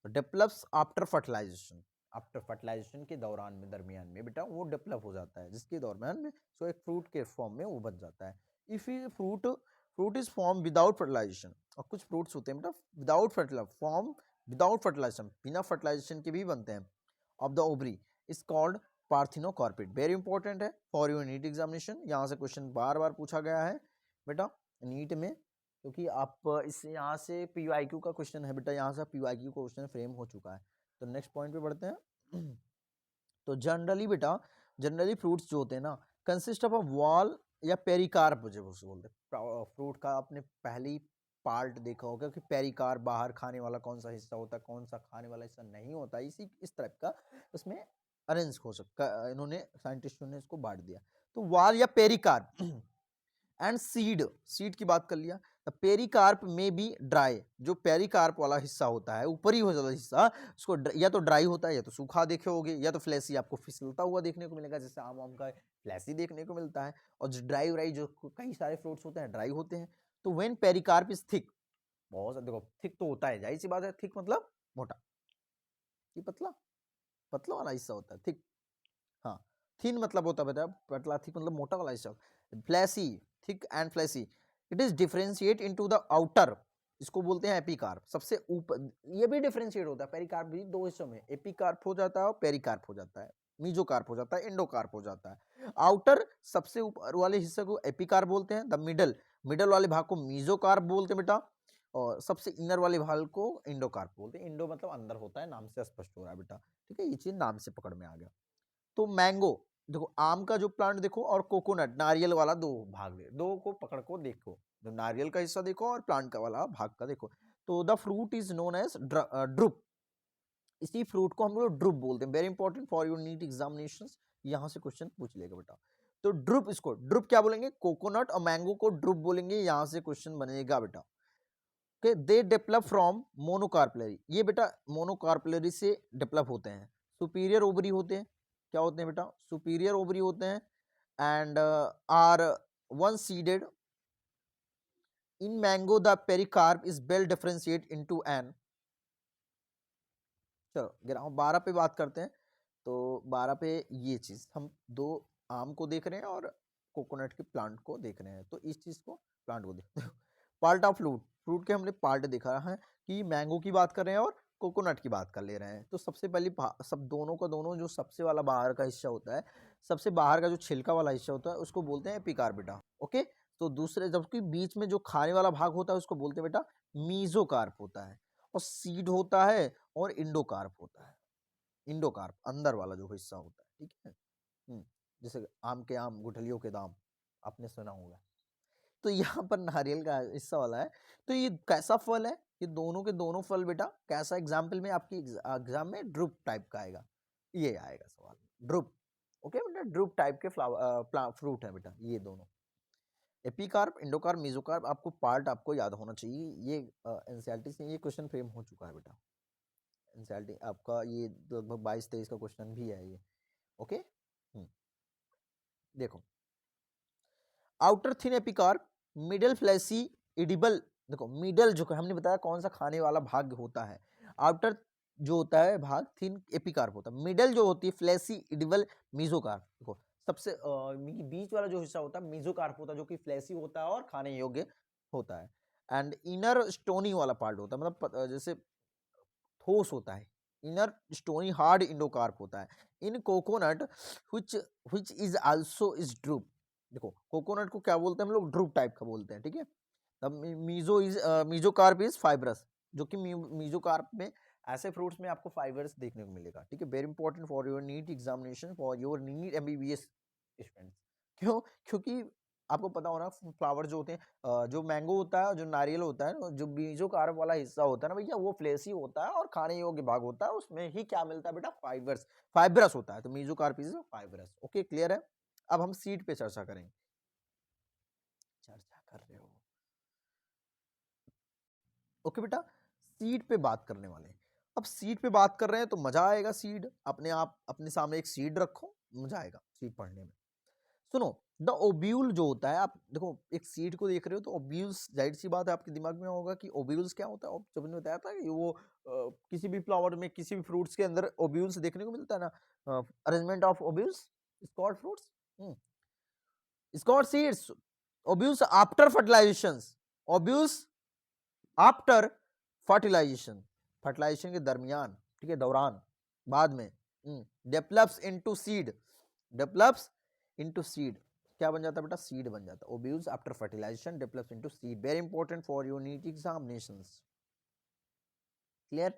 develops after fertilization, after fertilization के दौरान में, दरमियान में बेटा वो डेवलप हो जाता है, जिसके दौरान में सो एक फ्रूट के फॉर्म में वो बन जाता है। If fruit is form without fertilization, और कुछ फ्रूट्स होते हैं बेटा विदाउट फॉर्म विदाउट फर्टिलाइजेशन, बिना फर्टिलाइजेशन के भी बनते हैं, of the ovary is called parthenocarpic. Very important है फॉर योर नीट एग्जामिनेशन, यहाँ से क्वेश्चन बार बार पूछा गया है बेटा नीट में, क्योंकि आप इस यहाँ से PYQ का क्वेश्चन है बेटा, यहाँ से PYQ का क्वेश्चन फ्रेम हो चुका है। तो नेक्स्ट पॉइंट पे बढ़ते हैं। तो जनरली बेटा, जनरली फ्रूट्स जो होते हैं ना, कंसिस्ट ऑफ अ वॉल या पेरिकार्प, जो उसे बोलते हैं फ्रूट का। आपने पहले ही पार्ट देखा होगा कि पेरिकार्प बाहर खाने वाला कौन सा हिस्सा होता है, कौन सा खाने वाला हिस्सा नहीं होता, इस टाइप का उसमें अरेंज हो सकता, इन्होंने साइंटिस्टों ने इसको बांट दिया। तो वॉल या पेरिकार्प एंड सीड की बात कर लिया। पेरिकार्प में भी ड्राई, जो पेरिकार्प वाला हिस्सा होता है ऊपरी हो जाता हिस्सा, उसको या तो ड्राई होता है या तो सूखा देखे होगे, या तो फ्लैसी आपको फिसलता हुआ देखने को मिलेगा, जैसे आम का फ्लैसी देखने को मिलता है। और जो ड्राई जो कई सारे फ्रूट्स होते हैं ड्राई होते हैं। तो व्हेन पेरिकार्प इज थिक, बहुत देखो थिक तो होता है, जाहिर सी बात है, थिक मतलब मोटा, ये पतला, पतला वाला हिस्सा होता है थिक, हाँ, थिन मतलब होता है पतला, थिक मतलब मोटा वाला हिस्सा। Fleshy, thick and fleshy, it is differentiate into the outer, इसको बोलते हैं एपिकार्प। सबसे ऊपर ये भी डिफरेंशिएट होता है, पेरिकार्प भी दो हिस्सों में, एपिकार्प हो जाता है और पेरिकार्प हो जाता है, मीजोकार्प हो जाता है, एंडोकार्प हो जाता है। आउटर सबसे ऊपर वाले हिस्से को एपिकार्प बोलते हैं, द मिडल वाले भाग को मीजोकार्प बोलते हैं बेटा, और सबसे इनर वाले भाग को इंडोकार्प बोलते हैं। इंडो मतलब अंदर होता है, नाम से स्पष्ट हो रहा है बेटा, ठीक है, ये चीज नाम से पकड़ में आ गया। तो मैंगो देखो, आम का जो प्लांट देखो और कोकोनट नारियल वाला, दो भाग दे, दो को पकड़ को देखो, जो नारियल का हिस्सा देखो और प्लांट का वाला भाग का देखो। तो the fruit is known as drupe, इसी फ्रूट को हम लोग ड्रुप बोलते हैं। Very important for your NEET examination, यहाँ से क्वेश्चन पूछ लेगा बेटा। तो ड्रुप, इसको ड्रुप क्या बोलेंगे, कोकोनट और मैंगो को ड्रुप बोलेंगे, यहाँ से क्वेश्चन बनेगा बेटा। Okay, they develop from monocarpellary, ये बेटा मोनोकार्पलरी से डेवलप होते हैं। सुपीरियर ओवरी होते हैं, क्या होते हैं बेटा, सुपीरियर ओवरी होते हैं, and are one seeded. In mango the pericarp is well differentiate into an, चलो 12 पे बात करते हैं। तो 12 पे ये चीज हम दो आम को देख रहे हैं और कोकोनट के प्लांट को देख रहे हैं, तो इस चीज को प्लांट को देख पार्ट ऑफ फ्रूट के हमने पार्ट दिखा है कि मैंगो की बात कर रहे हैं और कोकोनट की बात कर ले रहे हैं। तो सबसे पहले सब दोनों का दोनों, जो सबसे वाला बाहर का हिस्सा होता है, सबसे बाहर का जो छिलका वाला हिस्सा होता है उसको बोलते हैं एपिकार्प बेटा। ओके, तो दूसरे जबकि बीच में जो खाने वाला भाग होता है उसको बोलते हैं बेटा मीजोकार्प होता है, और सीड होता है और इंडोकार्प होता है। इंडोकार्प अंदर वाला जो हिस्सा होता है, ठीक है। जैसे आम के आम गुठलियों के दाम, आपने सुना होगा। तो यहाँ पर नारियल का हिस्सा वाला है। तो ये कैसा फल है, ये दोनों के दोनों फल बेटा कैसा, एग्जाम्पल में आपकी एग्जाम में ड्रुप टाइप का आएगा, ये आएगा सवाल, ड्रुप। ओके बेटा, ड्रुप टाइप के फ्रूट है बेटा ये दोनों, एपिकार्प, इंडोकार्प, मेसोकार्प। आपको पार्ट आपको याद होना चाहिए, ये एनसीईआरटी से ये क्वेश्चन फ्रेम हो चुका है बेटा, एनसीईआरटी आपका ये लगभग 22-23 का क्वेश्चन भी है ये। ओके, देखो, outer thin epicarp, middle fleshy edible. देखो मिडल जो हमने बताया कौन सा खाने वाला भाग होता है, आउटर जो होता है भाग थिन एपिकार्प होता है, मिडल जो होती है फ्लैसी एडिबल मेसोकार्प। देखो सबसे बीच वाला जो हिस्सा होता है मेसोकार्प होता है, जो कि फ्लैसी होता है और खाने योग्य होता है। एंड इनर स्टोनी वाला पार्ट होता है, मतलब जैसे ठोस होता है, इनर स्टोनी हार्ड इंडोकार्प होता है। In coconut which is also is drupe. देखो कोकोनट को क्या बोलते हैं हम लोग, ड्रुप टाइप का बोलते हैं, ठीक है। द मीजोकार्प इज फाइब्रस, जो कि मीजोकार्प में ऐसे फ्रूट्स में आपको फाइबर्स देखने को मिलेगा, ठीक है। Very important for your NEET examination, for your NEET MBBS students. क्यों? क्योंकि आपको पता होना फ्लावर जो होते हैं, जो मैंगो होता है, जो नारियल होता है, जो मीजोकार्प वाला हिस्सा होता है ना भैया, वो फ्लेसी होता है और खाने योग्य भाग होता है, उसमें ही क्या मिलता है बेटा? फाइबर्स, फाइब्रस होता है। तो mesocarp is fibrous. Okay, clear है। अब हम सीड पे चर्चा करेंगे। चर्चा कर रहे हो, ओके बेटा, सीड पे बात करने वाले हैं। अब सीड पे बात कर रहे हैं तो मजा आएगा। सीड अपने आप अपने सामने एक सीड रखो, मजा आएगा सीड पढ़ने में। सुनो, द ओब्यूल जो होता है, आप देखो एक सीड को देख रहे हो तो ओब्यूल्स, जाहिर सी बात है आपके दिमाग में होगा कि ओब्यूल्स क्या होता है। जब मैंने बताया था कि वो किसी भी फ्लावर में, किसी भी फ्रूट्स के अंदर ओब्यूल्स देखने को मिलता है ना, arrangement of ovules is called fruits, is called seeds. Ovules after fertilizations, ovules after fertilization, fertilization के दरमियान, ठीक है, दौरान, बाद में, develops into seed, develops into seed, क्या बन जाता है बेटा? सीड बन जाता है। Ovules after fertilization develops into seed, very important for your NEET examinations, clear.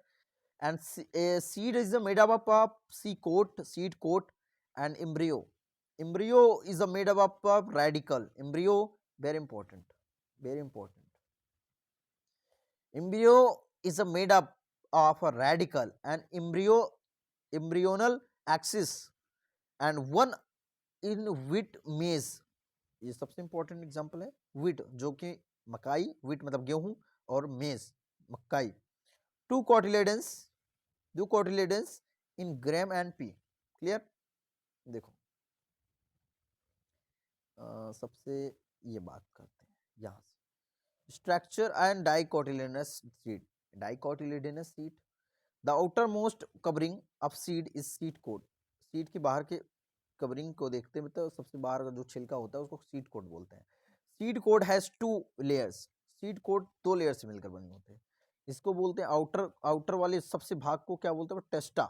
And a seed is made up of seed coat and embryo. Embryo is made up of radical. Embryo, very important, very important. Embryo is made up of a radical and embryonal axis and one in wheat maize. ये सबसे important example है wheat, जो कि मकाई, wheat मतलब गेहूं, और maize मकाई। Two cotyledons, do cotyledons in gram and p, clear. देखो सबसे ये बात करते हैं यहाँ से, structure and dicotyledonous seed, dicotyledonous seed, the outer most covering of seed is seed coat. Seed की बाहर के कवरिंग को देखते हैं तो सबसे बाहर का जो छिलका होता है उसको सीड कोट बोलते हैं। Seed coat has two layers, seed coat दो लेयर से मिलकर बने होते हैं। इसको बोलते हैं आउटर, आउटर वाले सबसे भाग को क्या बोलते हैं? टेस्टा,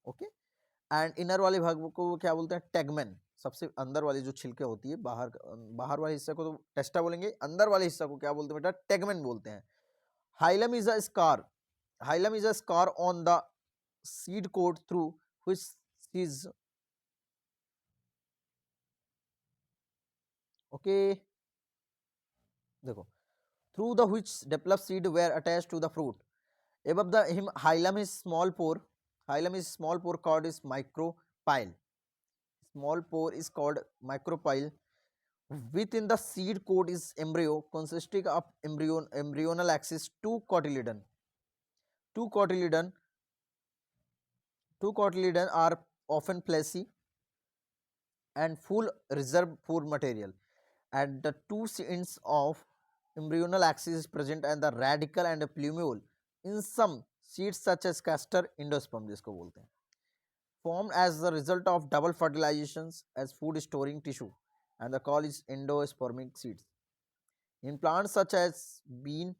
ओके। एंड इनर वाले भाग को क्या बोलते हैं? टेगमेन। सबसे अंदर वाली जो छिलके होती है, बाहर बाहर वाले हिस्से को तो टेस्टा बोलेंगे, अंदर वाले हिस्से को क्या बोलते हैं बेटा? टेगमेन बोलते हैं। Hilum is a scar, hilum is a scar on the seed coat through which is, okay, देखो, through the which developed seed were attached to the fruit. Above the hilum is small pore. Hilum is small pore called is micropyle. Small pore is called micropyle. Within the seed coat is embryo consisting of embryonal axis, two cotyledon. Two cotyledon, two cotyledon are often fleshy and full reserve food material. At the two ends of embryonal axis is present and the radical and the plumule. In some seeds such as castor, endosperm जिसको बोलते हैं, formed as the result of double fertilizations as food storing tissue, and the call is endospermic seeds. In plants such as bean,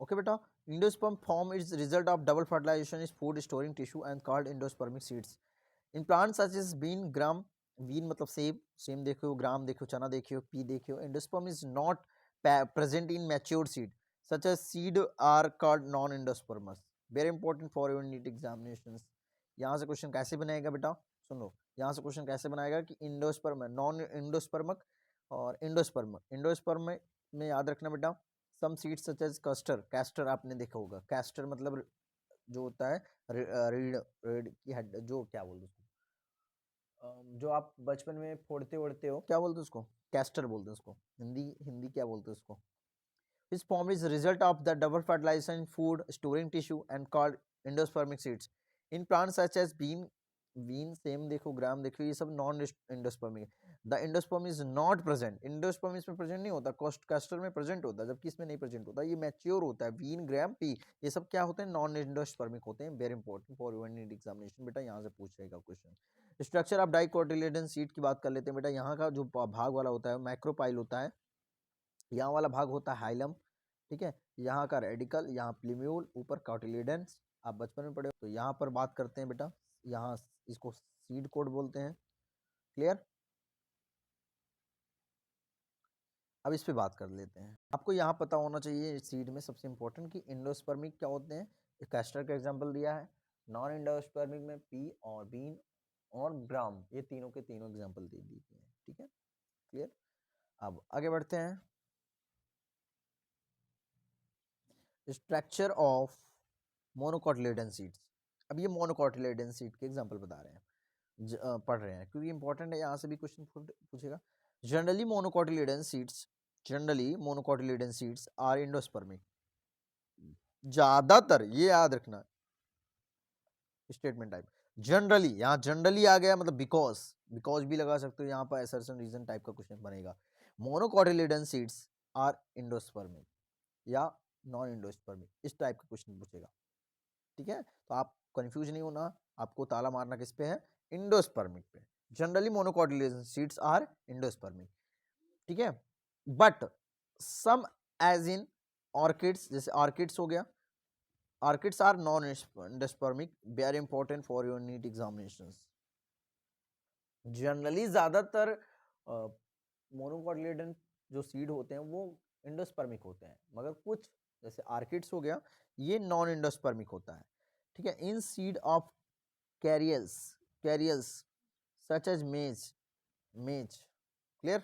okay beta, endosperm form is the result of double fertilization is food storing tissue and called endospermic seeds. In plants such as bean, gram, bean मतलब सेब, same देखियो, ग्राम देखियो, चना देखियो, P देखियो, endosperm is not present in matured seed. Such as seed are called non-endospermous. Very important for your NEET examinations. यहाँ से question कैसे बनाएगा बेटा? सुन लो, यहाँ से क्वेश्चन कैसे बनाएगा कि इंडोस्पर्म है, नॉन इंडोस्पर्मक और इंडोस्पर्म। इंडोस्पर्म में याद रखना बेटा, some seeds such as castor, castor आपने देखा होगा, कैस्टर मतलब जो होता है रीढ़, रीढ़ की हड्डी, जो क्या बोलते हैं उसको, जो आप बचपन में फोड़ते ओड़ते हो, क्या बोलते हैं उसको? कैस्टर बोलते हैं उसको। हिंदी हिंदी क्या बोलते हैं उसको? This form is the result of the double fertilization in food storing tissue and called endospermic seeds. In plants such as bean, bean same देखो, ग्राम देखो, ये सब नॉन एंडोस्पर्मिक है। The endosperm is not present, endosperm इसमें present नहीं होता, castor में present होता है, जबकि इसमें नहीं प्रेजेंट होता। ये मैच्योर होता है। बीन, ग्राम, पी, ये सब क्या होते हैं? नॉन एंडोस्पर्मिक होते हैं। Very important for your NEET examination बेटा, यहाँ से पूछेगा question. Structure of dicotyledon seed की बात कर लेते हैं बेटा। यहाँ का जो भाग वाला होता है मैक्रोपाइल होता है, यहाँ वाला भाग होता है हाइलम, ठीक है। यहाँ का रेडिकल, यहाँ प्लीम्यूल, ऊपर कार्टिलेडन्स, आप बचपन में पढ़े हो। तो यहाँ पर बात करते हैं बेटा, यहाँ इसको सीड कोड बोलते हैं। क्लियर। अब इस पे बात कर लेते हैं। आपको यहाँ पता होना चाहिए सीड में सबसे इंपॉर्टेंट कि एंडोस्पर्मिक क्या होते हैं। कैस्टर का एग्जांपल दिया है। नॉन एंडोस्पर्मिक में पी और बीन और ब्राम, ये तीनों के तीनों एग्जांपल दे दी हैं। ठीक है, क्लियर। अब आगे बढ़ते हैं। Structure of monocotyledon seeds. अब ये मोनोकोटिलेडन सीड के एग्जांपल बता रहे हैं, पढ़ रहे हैं क्योंकि इंपॉर्टेंट है, यहाँ से भी क्वेश्चन पूछेगा। Generally monocotyledon seeds are endospermic. ज्यादातर, ये याद रखना स्टेटमेंट टाइप। जनरली, यहाँ जनरली आ गया मतलब बिकॉज भी लगा सकते हो, यहाँ पर असर्शन रीजन टाइप का क्वेश्चन बनेगा। मोनोकोटिलेडन सीड्स आर एंडोस्पर्मिक या नॉन एंडोस्पर्मिक, इस टाइप का क्वेश्चन पूछेगा। ठीक है, तो आप कंफ्यूज नहीं होना, आपको ताला मारना किस पे है, एंडोस्पर्मिक पे। Generally monocotyledon seeds are endospermic. ठीक है, but some as in orchids, जैसे ऑर्किड्स हो गया, orchids are non endospermic, very important for your NEET examinations. Generally ज्यादातर मोनोकोटिलेडन जो सीड होते हैं वो एंडोस्पर्मिक होते हैं, मगर कुछ जैसे आर्किड्स हो गया, ये नॉन एंडोस्पर्मिक होता है। ठीक है, इन सीड ऑफ कैरियल्स सच एज मेज। क्लियर।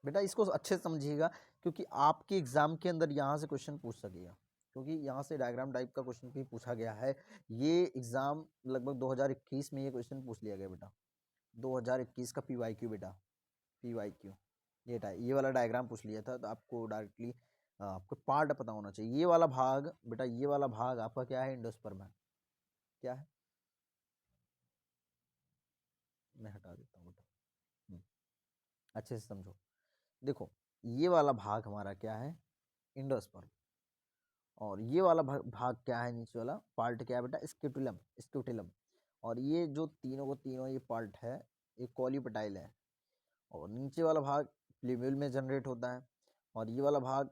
बेटा इसको अच्छे से समझिएगा, क्योंकि आपके एग्जाम के अंदर यहाँ से क्वेश्चन पूछ सकेगा, क्योंकि यहाँ से डायग्राम टाइप का क्वेश्चन भी पूछा गया है। ये एग्जाम लगभग 2021 में ये क्वेश्चन पूछ लिया गया बेटा, 2021 का PYQ बेटा, PYQ ये वाला डायग्राम पूछ लिया था। तो आपको डायरेक्टली आपको पार्ट पता होना चाहिए। ये वाला भाग बेटा, ये वाला भाग आपका क्या है, एंडोस्पर्म है। क्या है, मैं हटा देता हूँ बेटा, अच्छे से समझो। देखो, ये वाला भाग हमारा क्या है, एंडोस्पर्म, और ये वाला भाग क्या है, नीचे वाला पार्ट क्या है बेटा, स्क्यूटिलम। और ये जो तीनों को तीनों ये पार्ट है, ये कॉलीपेटाइल है। और नीचे वाला भाग प्लीम्यूल में जनरेट होता है, और ये वाला भाग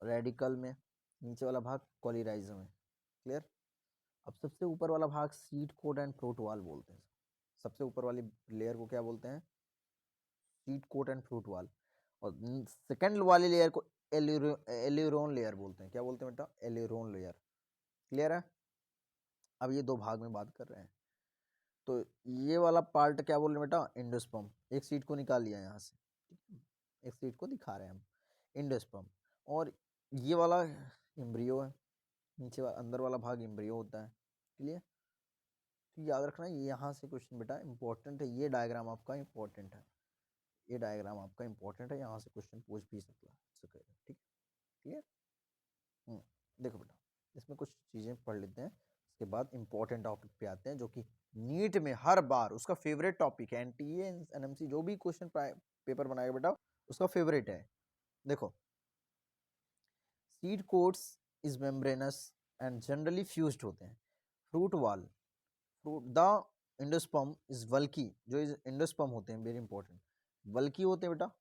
रेडिकल में, नीचे वाला भाग कॉलीराइजम में। क्लियर। अब सबसे ऊपर वाला भाग सीड कोट एंड फ्रूट वाल बोलते हैं। सबसे ऊपर वाली लेयर को क्या बोलते हैं, सीड कोट एंड फ्रूट वाल। और सेकंड वाली लेयर को एल्यूरोन लेयर बोलते हैं। क्या बोलते हैं बेटा, एल्यूरोन लेयर। क्लियर है। अब ये दो भाग में बात कर रहे हैं, तो ये वाला पार्ट क्या बोल रहे हैं बेटा, एंडोस्पर्म। एक सीट को निकाल लिया यहाँ से, एक सीट को दिखा रहे हैं हम, एंडोस्पर्म। और ये वाला एम्ब्रियो है, नीचे अंदर वाला भाग एम्ब्रियो होता है। क्लियर। तो याद रखना, ये यहाँ से क्वेश्चन बेटा इंपॉर्टेंट है, ये डायग्राम आपका इंपॉर्टेंट है, ये डायग्राम आपका इंपॉर्टेंट है, यहाँ से क्वेश्चन पूछ भी सकता है। ठीक। क्लियर। देखो बेटा, इसमें कुछ चीज़ें पढ़ लेते हैं, उसके बाद इंपॉर्टेंट टॉपिक पे आते हैं, जो कि नीट में हर बार उसका फेवरेट टॉपिक है। NTA NMC जो भी क्वेश्चन पेपर बनाएगा बेटा, उसका फेवरेट है। देखो, seed quotes is membranes and generally fused होते हैं। फ्रूट वाल, द एंडोस्पर्म इज वल्की, जो इज एंडोस्पर्म होते हैं, वेरी इंपॉर्टेंट, वल्की होते हैं बेटा।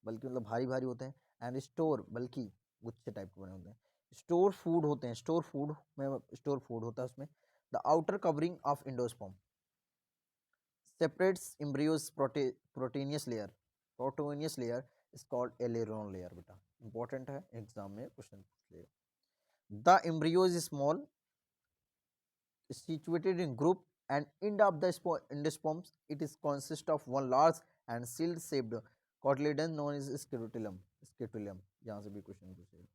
बल्कि मतलब भारी भारी होते हैं। एंड स्टोर, बल्कि गुच्छे टाइप के बने होते हैं। स्टोर फूड होते हैं, स्टोर फूड होता है उसमें। The outer covering of endosperm separates embryos proteinaceous layer is called aileron layer बेटा, इंपॉर्टेंट है, एग्जाम में क्वेश्चन पूछ लेगा। The embryo is small, situated in group and end of the endosperms, it is consist of one large and shield shaped cotyledon known as scutellum। यहाँ से भी question पूछेगा।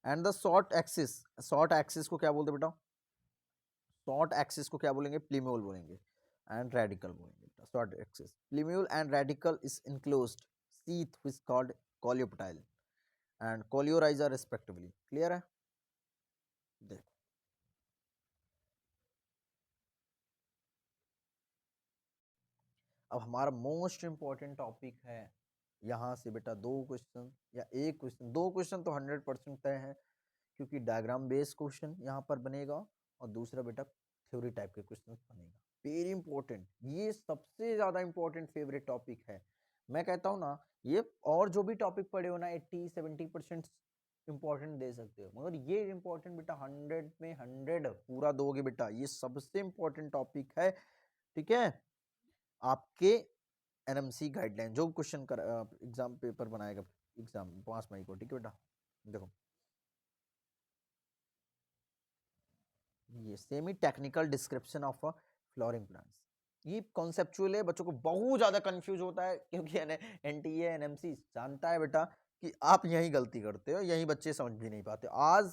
And the short axis को क्या बोलते हैं बेटा, शॉर्ट एक्सिस को क्या बोलेंगे, प्लीम्यूल बोलेंगे, एंड रेडिकल बोलेंगे बेटा। Short axis प्लीम्यूल and radical is enclosed sheath which called coleoptile and coleorhiza respectively। Clear है। देखो, अब हमारा मोस्ट इंपॉर्टेंट टॉपिक है, यहाँ से बेटा दो क्वेश्चन या एक क्वेश्चन, दो क्वेश्चन तो 100% तय है, क्योंकि डायग्राम बेस्ड क्वेश्चन यहाँ पर बनेगा और दूसरा बेटा थ्योरी टाइप के क्वेश्चन बनेगा। वेरी इंपॉर्टेंट, ये सबसे ज्यादा इंपॉर्टेंट फेवरेट टॉपिक है। मैं कहता हूँ ना, ये और जो भी टॉपिक पढ़े हो ना 80-70% इंपॉर्टेंट दे सकते हो, मगर ये इंपॉर्टेंट बेटा 100 में 100 पूरा दोगे बेटा। ये सबसे इंपॉर्टेंट टॉपिक है, ठीक है। आपके एनएमसी गाइडलाइन जो क्वेश्चन कर एग्जाम पेपर बनाएगा एग्जाम 5 मई को, ठीक है बेटा। देखो ये semi technical description of flooring plants, ये कॉन्सेप्चुअल है, बच्चों को बहुत ज्यादा कंफ्यूज होता है क्योंकि एनटीए एनएमसी जानता है बेटा कि आप यही गलती करते हो, यही बच्चे समझ भी नहीं पाते। आज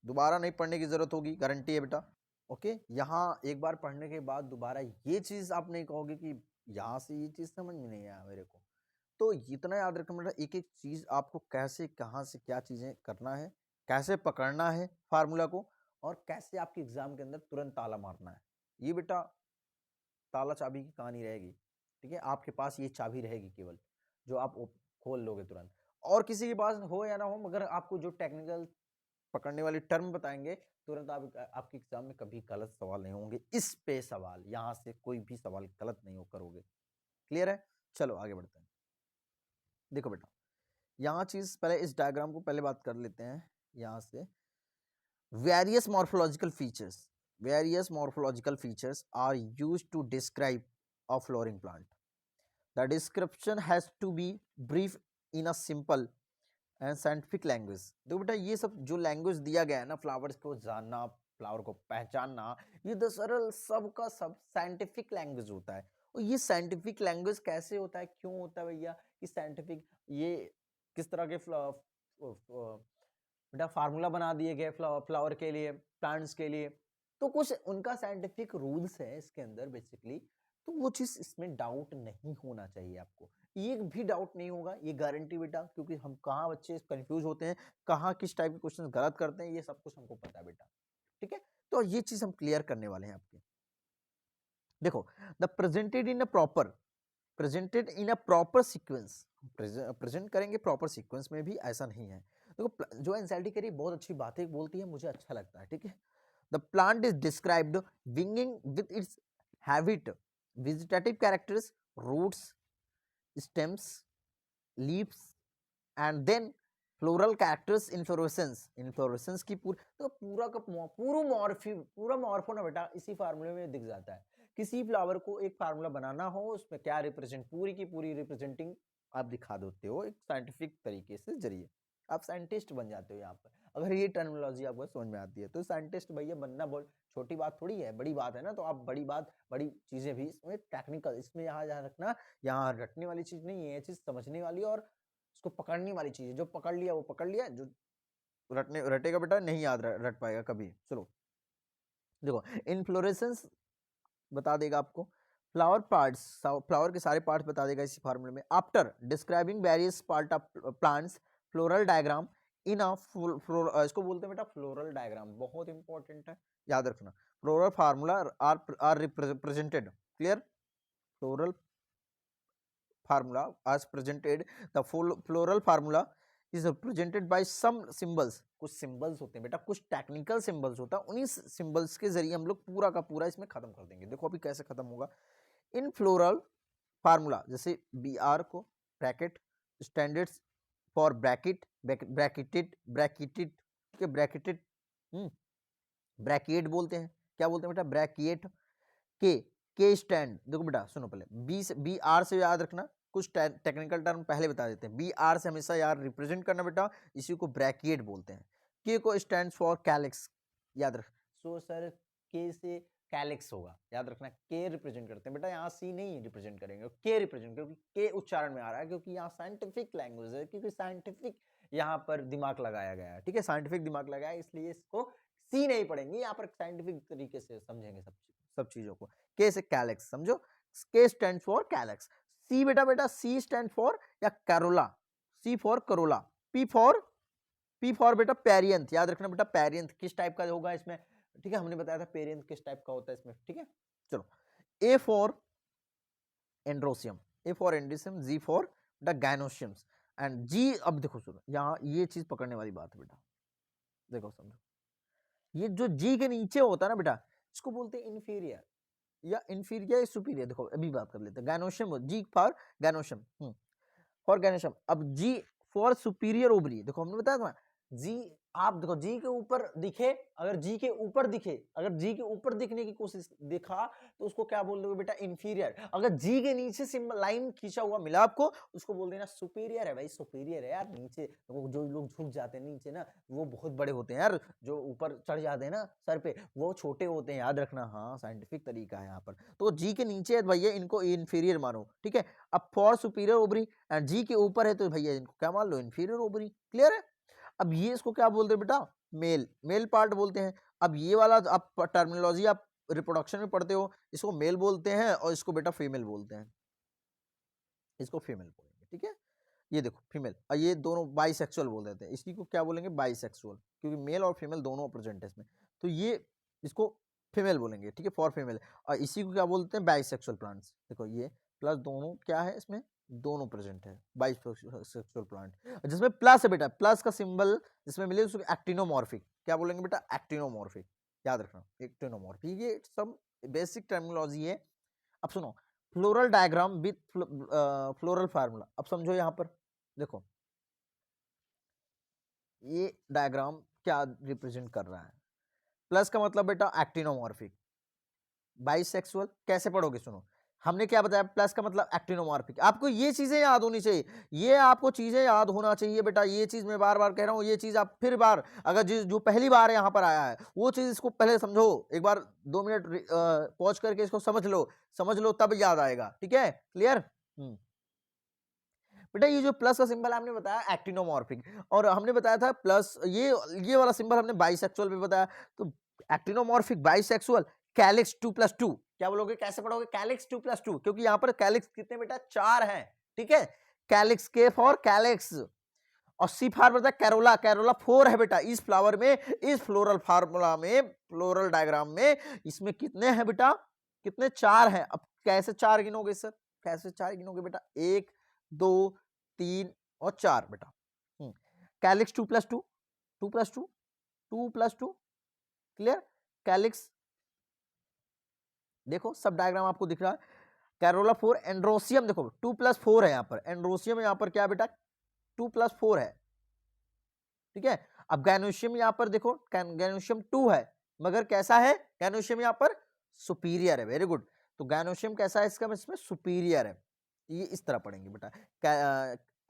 दोबारा नहीं पढ़ने की जरूरत होगी, गारंटी है बेटा। ओके, यहाँ एक बार पढ़ने के बाद दोबारा ये चीज आप नहीं कहोगे कि यहाँ से ये चीज समझ में नहीं आया मेरे को। तो इतना याद रखना बेटा, एक एक चीज आपको कैसे कहाँ से क्या चीजें करना है, कैसे पकड़ना है फार्मूला को, और कैसे आपके एग्जाम के अंदर तुरंत ताला मारना है। ये बेटा ताला चाबी की कहानी रहेगी, ठीक है। आपके पास ये चाबी रहेगी केवल, जो आप खोल लोगे तुरंत, और किसी के पास हो या ना हो, मगर आपको जो टेक्निकल पकड़ने वाली टर्म बताएंगे तुरंत आपके एग्जाम में कभी गलत सवाल नहीं होंगे। इस पे सवाल, यहां से कोई भी सवाल गलत नहीं करोगे। क्लियर है? चलो आगे बढ़ते हैं। देखो बेटा, यहाँ चीज पहले इस डायग्राम को पहले बात कर लेते हैं। यहां से various morphological features are used to describe a flowering plant. The description has to be brief in a simple and scientific language. देखो बेटा, ये सब जो लैंग्वेज दिया गया है ना, फ्लावर्स को जानना, फ्लावर को पहचानना, ये तो सरल सबका सब साइंटिफिक लैंग्वेज होता है। और ये साइंटिफिक लैंग्वेज कैसे होता है, क्यों होता है भैया, कि साइंटिफिक ये किस तरह के बेटा फार्मूला बना दिए गए फ्लावर के लिए, प्लांट्स के लिए, तो कुछ उनका साइंटिफिक रूल्स है इसके अंदर बेसिकली। तो वो चीज इसमें डाउट नहीं होना चाहिए आपको, एक भी डाउट नहीं होगा, ये गारंटी बेटा, क्योंकि हम कहाँ बच्चे कंफ्यूज होते हैं, कहाँ किस टाइप के क्वेश्चन गलत करते हैं, ये सब कुछ हमको पता है बेटा, ठीक है। तो ये चीज हम क्लियर करने वाले हैं आपके। देखो, the presented in a proper sequence, present करेंगे प्रॉपर सीक्वेंस में भी, ऐसा नहीं है। देखो, जो एनसीईआरटी करी बहुत अच्छी बातें बोलती है, मुझे अच्छा लगता है, ठीक है। The plant is described winging with its habit, vegetative characters, roots, stems, leaves, and then floral characters, inflorescence की तो पूरा का पूरा मॉर्फो ना बेटा इसी फार्मूले में दिख जाता है। किसी फ्लावर को एक फार्मूला बनाना हो, उसमें क्या रिप्रेजेंट, पूरी की पूरी रिप्रेजेंटिंग आप दिखा देते हो एक साइंटिफिक तरीके से जरिए, आप साइंटिस्ट बन जाते हो यहाँ पर। अगर ये टर्मिनोलॉजी आपको समझ में आती है तो साइंटिस्ट भैया बनना बहुत छोटी बात थोड़ी है, बड़ी बात है ना। तो आप बड़ी चीजें भी इसमें टेक्निकल, इसमें यहाँ रखना, यहाँ रटने वाली चीज नहीं है, ये चीज समझने वाली और उसको पकड़ने वाली चीज है। जो पकड़ लिया वो पकड़ लिया, जो रटेगा बेटा नहीं याद रट पाएगा कभी। चलो देखो, इनफ्लोरेसेंस बता देगा आपको, फ्लावर पार्ट्स, फ्लावर के सारे पार्ट्स बता देगा इसी फार्मूले में। After describing various part of plants, floral diagram in a इसको बोलते हैं बेटा फ्लोरल डायग्राम, बहुत इंपॉर्टेंट है, याद रखना। Floral formula are represented, clear. Floral formula as presented, the floral formula is represented by some symbols, कुछ सिंबल्स होते हैं बेटा, कुछ टेक्निकल सिंबल्स होता है, उन्हीं सिंबल्स के जरिए हम लोग पूरा का पूरा इसमें खत्म कर देंगे। देखो अभी कैसे खत्म होगा। इन फ्लोरल फार्मूला, जैसे बी आर को bracket, standards for bracketed bracket बोलते हैं, क्या बोलते हैं बेटा, ब्रैकेट। के स्टैंड, देखो बेटा सुनो, पहले बी आर से याद रखना, कुछ टेक्निकल टर्म पहले बता देते हैं। बी आर से हमेशा यार रिप्रेजेंट करना बेटा, इसी को ब्रैकेट बोलते हैं। के को स्टैंड फॉर कैलिक्स, याद रख। सो सर के से कैलिक्स होगा, याद रखना, के रिप्रेजेंट करते हैं बेटा, यहाँ सी नहीं रिप्रेजेंट करेंगे, के रिप्रेजेंट, क्योंकि के उच्चारण में आ रहा है, क्योंकि यहाँ साइंटिफिक लैंग्वेज है, क्योंकि साइंटिफिक यहाँ पर दिमाग लगाया गया है, ठीक है, साइंटिफिक दिमाग लगाया, इसलिए इसको सी नहीं पढ़ेंगे, यहाँ पर साइंटिफिक तरीके से समझेंगे सब चीजों को। के से कैलेक्स समझो, के स्टैंड फॉर कैलेक्स। सी बेटा सी स्टैंड फॉर या corolla, C for corolla. P for बेटा पेरियंथ, याद रखना बेटा, पेरियंथ किस टाइप का होगा इसमें, ठीक है, हमने बताया था पेरियंथ किस टाइप का होता है इसमें, ठीक है। चलो, A for androecium, G for the gynoeciums and G. अब देखो सुनो, यहाँ ये चीज पकड़ने वाली बात है बेटा, देखो समझो, ये जो जी के नीचे होता है ना बेटा, इसको बोलते हैं इंफीरियर या इंफीरियर सुपीरियर। देखो अभी बात कर लेते हैं gynoecium, G for gynoecium, for gynoecium. अब जी फॉर सुपीरियर ओवरी, देखो हमने बताया था जी, आप देखो जी के ऊपर दिखे, अगर जी के ऊपर दिखे, अगर जी के ऊपर दिखने की कोशिश दिखा तो उसको क्या बोल दोगे बेटा, इंफीरियर। अगर जी के नीचे सिंबल लाइन खींचा हुआ मिला आपको, उसको बोल देना सुपीरियर है भाई, सुपीरियर है यार। नीचे वो जो लोग झुक जाते हैं नीचे ना, वो बहुत बड़े होते हैं यार, जो ऊपर चढ़ जाते हैं ना सर पे, वो छोटे होते हैं, याद रखना। हाँ, साइंटिफिक तरीका है यहाँ पर। तो जी के नीचे है भैया, इनको इंफीरियर मानो, ठीक है। अब फॉर सुपीरियर ओवरी एंड जी के ऊपर है तो भैया इनको क्या मान लो, इंफीरियर ओवरी। क्लियर है। अब ये इसको क्या बोलते हैं बेटा, मेल, मेल पार्ट बोलते हैं। अब ये वाला आप टर्मिनोलॉजी आप रिप्रोडक्शन में पढ़ते हो, इसको मेल बोलते हैं और इसको बेटा फीमेल बोलते हैं, इसको फीमेल बोलेंगे, ठीक है। ये देखो फीमेल, और ये दोनों बाइसेक्सुअल बोल देते हैं, इसी को क्या बोलेंगे, बाइसेक्सुअल, क्योंकि मेल और फीमेल दोनों प्रेजेंट है इसमें। तो ये इसको फीमेल बोलेंगे, ठीक है, फॉर फीमेल। और इसी को क्या बोलते हैं, बाइसेक्सुअल प्लांट्स। देखो ये प्लस दोनों क्या है इसमें, दोनों प्रेजेंट है, बाइसेक्सुअल प्लांट। जिसमें प्लस है बेटा, प्लस का सिंबल जिसमें मिले उसको एक्टिनोमॉर्फिक क्या बोलेंगे बेटा, एक्टिनोमॉर्फिक, याद रखना एक्टिनोमॉर्फिक। ये सब बेसिक टर्मिनोलॉजी है। अब सुनो, floral diagram with floral formula. अब समझो यहां पर देखो, ये डायग्राम क्या रिप्रेजेंट कर रहा है। प्लस का मतलब बेटा एक्टिनोमॉर्फिक, बाइसेक्सुअल कैसे पढ़ोगे, सुनो। हमने क्या बताया, प्लस का मतलब एक्टिनोमॉर्फिक। आपको ये चीजें याद होनी चाहिए, ये आपको चीजें याद होना चाहिए बेटा। ये चीज मैं बार बार कह रहा हूं, ये चीज आप फिर बार, अगर जो पहली बार यहां पर आया है वो चीज इसको पहले समझो, एक बार 2 मिनट पॉज करके इसको समझ लो तब याद आएगा, ठीक है। क्लियर। बेटा ये जो प्लस का सिंबल आपने बताया एक्टिनोमॉर्फिक, और हमने बताया था प्लस ये वाला सिंबल हमने बाइसेक्सुअल में बताया। तो एक्टिनोमॉर्फिक, बाइसेक्सुअल, कैलिक्स 2+2 क्या बोलोगे, कैसे पढ़ोगे, कैलिक्स 2+2, क्योंकि यहां पर कैलिक्स कितने बेटा, 4 हैं, ठीक है। कैलिक्स के फॉर कैलिक्स, और सी फॉर बता कैरोला, कैरोला 4 है बेटा इस फ्लावर में, इस फ्लोरल फार्मूला में, फ्लोरल डायग्राम में। इसमें कितने हैं बेटा, कितने, 4 हैं। अब कैसे 4 गिनोगे सर, कैसे 4 गिनोगे बेटा, 1 2 3 और 4 बेटा। Calyx 2+2, 2+2, 2+2, clear. कैलिक्स देखो सब डायग्राम आपको दिख रहा है। कैरोला 4, एंड्रोसियम देखो 2+4 है यहाँ पर, एंड्रोसियम यहाँ पर क्या बेटा, 2+4 है, ठीक है। अब गैनोशियम यहां पर देखो, गैनोशियम 2 है, मगर कैसा है गैनोशियम यहां पर, सुपीरियर है, वेरी गुड। तो गैनोशियम कैसा है इसका, इसमें सुपीरियर है। ये इस तरह पढ़ेंगे बेटा,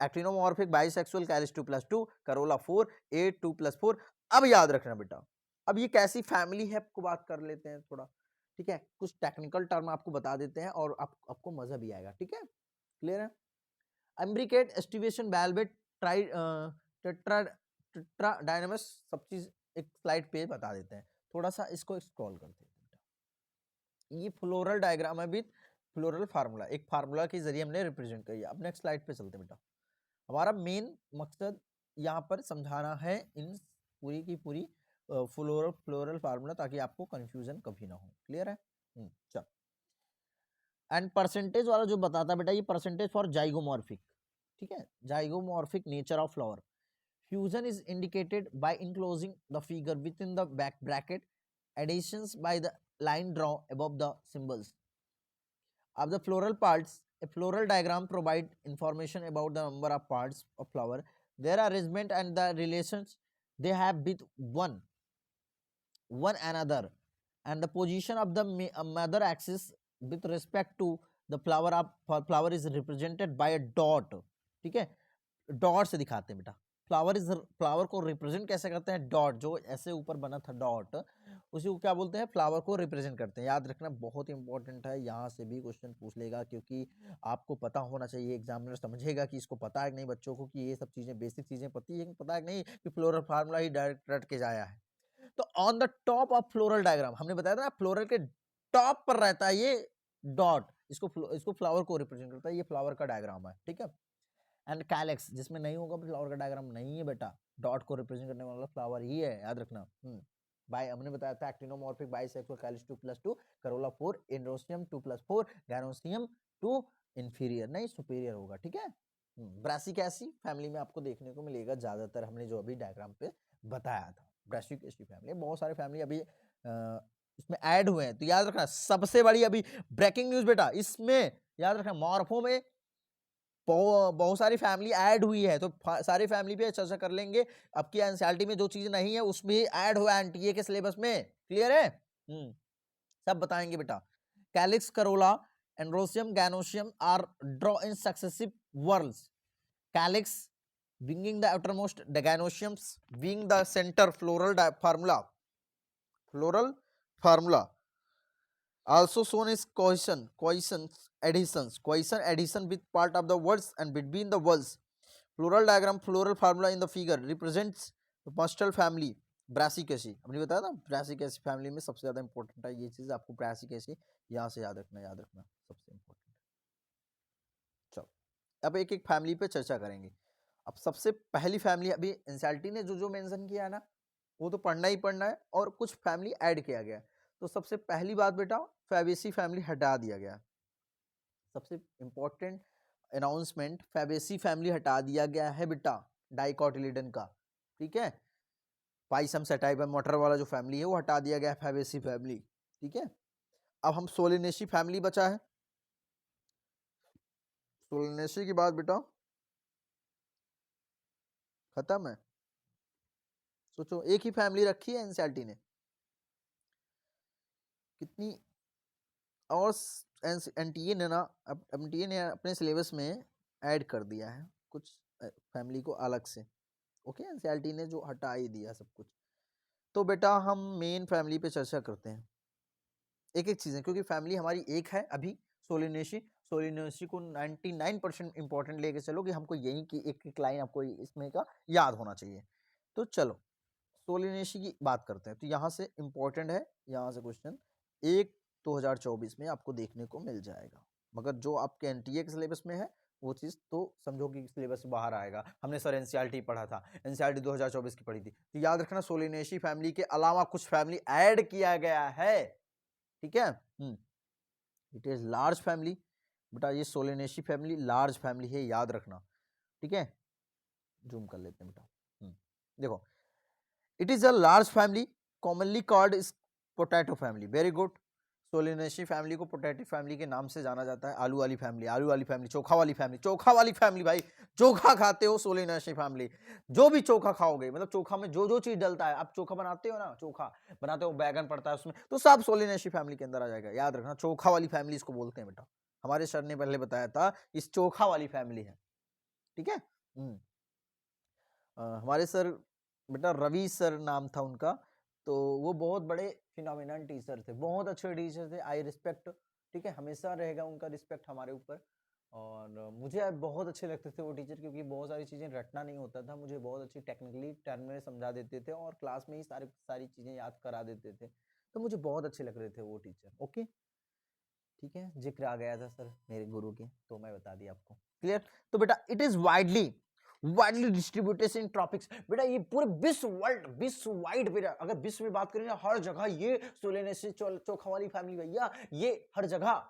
एक्टिनोमॉर्फिक, बाइसेक्सुअल, कैलिस 2+2, करोला 4, 8 2+4। अब याद रखना बेटा, अब ये कैसी फैमिली है आपको बात कर लेते हैं थोड़ा, ठीक है। कुछ टेक्निकल टर्म आपको बता देते हैं और आपको मजा भी आएगा, ठीक है। क्लियर है। Imbricate, aestivation, valvate, tri tetra tetradynamous, सब चीज एक स्लाइड पे बता देते हैं। थोड़ा सा इसको स्क्रॉल करते हैं बेटा। ये फ्लोरल डायग्राम है विद फ्लोरल फार्मूला, एक फार्मूला के जरिए हमने रिप्रेजेंट किया। अब नेक्स्ट स्लाइड पे चलते हैं बेटा। हमारा मेन मकसद यहाँ पर समझाना है इन पूरी की पूरी फ्लोरल फ्लोरल फार्मूला, ताकि आपको कंफ्यूजन कभी ना हो। क्लियर है। चल, एंड परसेंटेज वाला जो बताता बेटा, ये परसेंटेज फॉर जाइगोमॉर्फिक, ठीक है, zygomorphic nature of flower. Fusion is indicated by enclosing the figure within the back bracket, additions by the line drawn above the symbols. Of the floral parts, a floral diagram provides information about the number of parts of flower, their arrangement and the relations they have with one another, and the position of the mother axis with respect to the flower is represented by a dot, ठीक है। Dot से दिखाते हैं बेटा, flower को represent कैसे करते हैं, डॉट, जो ऐसे ऊपर बना था डॉट, उसी को क्या बोलते हैं, फ्लावर को रिप्रेजेंट करते हैं। याद रखना बहुत इंपॉर्टेंट है, यहाँ से भी क्वेश्चन पूछ लेगा, क्योंकि आपको पता होना चाहिए, एग्जामिनर समझेगा कि इसको पता है कि नहीं बच्चों को, कि ये सब चीजें बेसिक चीजें पता है कि नहीं, कि फ्लोरल फार्मूला ही डायरेक्ट रट के जाया है। तो on the top of floral diagram, हमने बताया था ना, फ्लोरल के टॉप पर रहता है ये डॉट, इसको फ्लावर को रिप्रेजेंट करता है, ये फ्लावर का डायग्राम है, ठीक है। एंड कैलेक्स, जिसमें नहीं होगा फ्लावर का डायग्राम नहीं है बेटा, डॉट को रिप्रेजेंट करने वाला फ्लावर ही है, याद रखना। बाय हमने बताया था actinomorphic, bisexual, Kallis 2+2, Corolla 4, androecium 2+4, gynoecium 2, inferior नहीं सुपीरियर होगा, ठीक है। ब्रासिकेसी फैमिली में आपको देखने को मिलेगा ज्यादातर, हमने जो अभी डायग्राम पे बताया था। ब्रासिकेसी फैमिली, बहुत सारे फैमिली अभी इसमें ऐड हुए हैं। तो याद रखना सबसे बड़ी अभी ब्रेकिंग न्यूज बेटा, इसमें याद रखना मॉर्फो में बहुत सारी फैमिली ऐड हुई है, तो सारी फैमिली पे चर्चा कर लेंगे। आपकी एनसीईआरटी में जो चीज नहीं है उसमें ऐड हुआ है एनटीए के सिलेबस में, क्लियर है? सब बताएंगे बेटा। Calyx corolla androecium gynoecium are draw in successive whorls. Calyx being the outermost, Ganosioms being the center, floral formula. Also shown is cohesion addition with part of the words and between the words. Floral diagram, floral formula in the figure represents the pastoral family. Brassicaceae हमने बताया था, Brassicaceae family में सबसे ज्यादा important है ये चीज, आपको ब्रासिकेसी यहाँ से याद रखना सबसे इंपॉर्टेंट। चलो अब एक एक फैमिली पे चर्चा करेंगे। अब सबसे पहली फैमिली अभी एनसीईआरटी ने जो मेंशन किया है ना, वो तो पढ़ना ही पढ़ना है, और कुछ फैमिली ऐड किया गया। तो सबसे पहली बात बेटा, फैबेसी फैमिली हटा दिया गया। सबसे इंपॉर्टेंट अनाउंसमेंट, फैबेसी फैमिली हटा दिया गया है बेटा, डाइकोटिलिडन का, ठीक है। पाइसम सेटाइबम मोटर वाला जो फैमिली है वो हटा दिया गया है, फैबेसी फैमिली, ठीक है। अब हम सोलिनेसी फैमिली बचा है। सोलिनेसी की बात बेटा खत्म है। सोचो एक ही फैमिली रखी है एनसीईआरटी ने, कितनी, और एनटीए ने ना, अब एनटीए ने अपने सिलेबस में ऐड कर दिया है कुछ फैमिली को अलग से, ओके। एनसीईआरटी ने जो हटा ही दिया सब कुछ। तो बेटा हम मेन फैमिली पे चर्चा करते हैं, एक एक चीजें, क्योंकि फैमिली हमारी एक है अभी, सोलिनेसी को 99% इंपॉर्टेंट लेके चलो कि हमको यही की एक लाइन आपको इसमें का याद होना चाहिए। तो चलो सोलिनेसी की बात करते हैं। तो यहाँ से इंपॉर्टेंट है, यहाँ से क्वेश्चन 2024 में आपको देखने को मिल जाएगा, मगर जो आपके एनटीए के सिलेबस में है वो चीज तो समझो कि सिलेबस से बाहर आएगा। हमने सर एनसीईआरटी पढ़ा था, एनसीईआरटी 2024 की पढ़ी थी, तो याद रखना सोलिनेसी फैमिली के अलावा कुछ फैमिली ऐड किया गया है, ठीक है। इट इज लार्ज फैमिली बेटा, ये सोलिनेसी फैमिली लार्ज फैमिली है, याद रखना, ठीक है। जूम कर लेते हैं बेटा, देखो it is a large family commonly called is potato family, very good. Solanaceae family को पोटैटो फैमिली के नाम से जाना जाता है। आलू वाली फैमिली, चोखा वाली फैमिली भाई, चोखा खाते हो सोलिनेसी फैमिली, जो भी चोखा खाओगे, मतलब चोखा में जो जो चीज डलता है, आप चोखा बनाते हो ना, चोखा बनाते हो, बैगन पड़ता है उसमें, तो सब सोलिनेसी फैमिली के अंदर आ जाएगा, याद रखना। चोखा वाली फैमिली इसको बोलते हैं बेटा, हमारे सर ने पहले बताया था इस चोखा वाली फैमिली है, ठीक है। हमारे सर बेटा रवि सर नाम था उनका, तो वो बहुत बड़े फिनोमिनल टीचर थे, बहुत अच्छे टीचर थे, आई रिस्पेक्ट, ठीक है, हमेशा रहेगा उनका रिस्पेक्ट हमारे ऊपर। और मुझे बहुत अच्छे लगते थे वो टीचर, क्योंकि बहुत सारी चीज़ें रटना नहीं होता था, मुझे बहुत अच्छी टेक्निकली टर्म में समझा देते थे और क्लास में ही सारी चीज़ें याद करा देते थे, तो मुझे बहुत अच्छे लग रहे थे वो टीचर, ओके, ठीक है। जिक्र आ गया था सर मेरे गुरु के, तो मैं बता दिया आपको, क्लियर। तो बेटा it is widely distributed in tropics, बेटा ये पूरे विश्व वाइड बेटा, अगर विश्व में बात करें ना, हर जगह ये सोलेनेसी चोखा वाली फैमिली भैया, ये हर जगह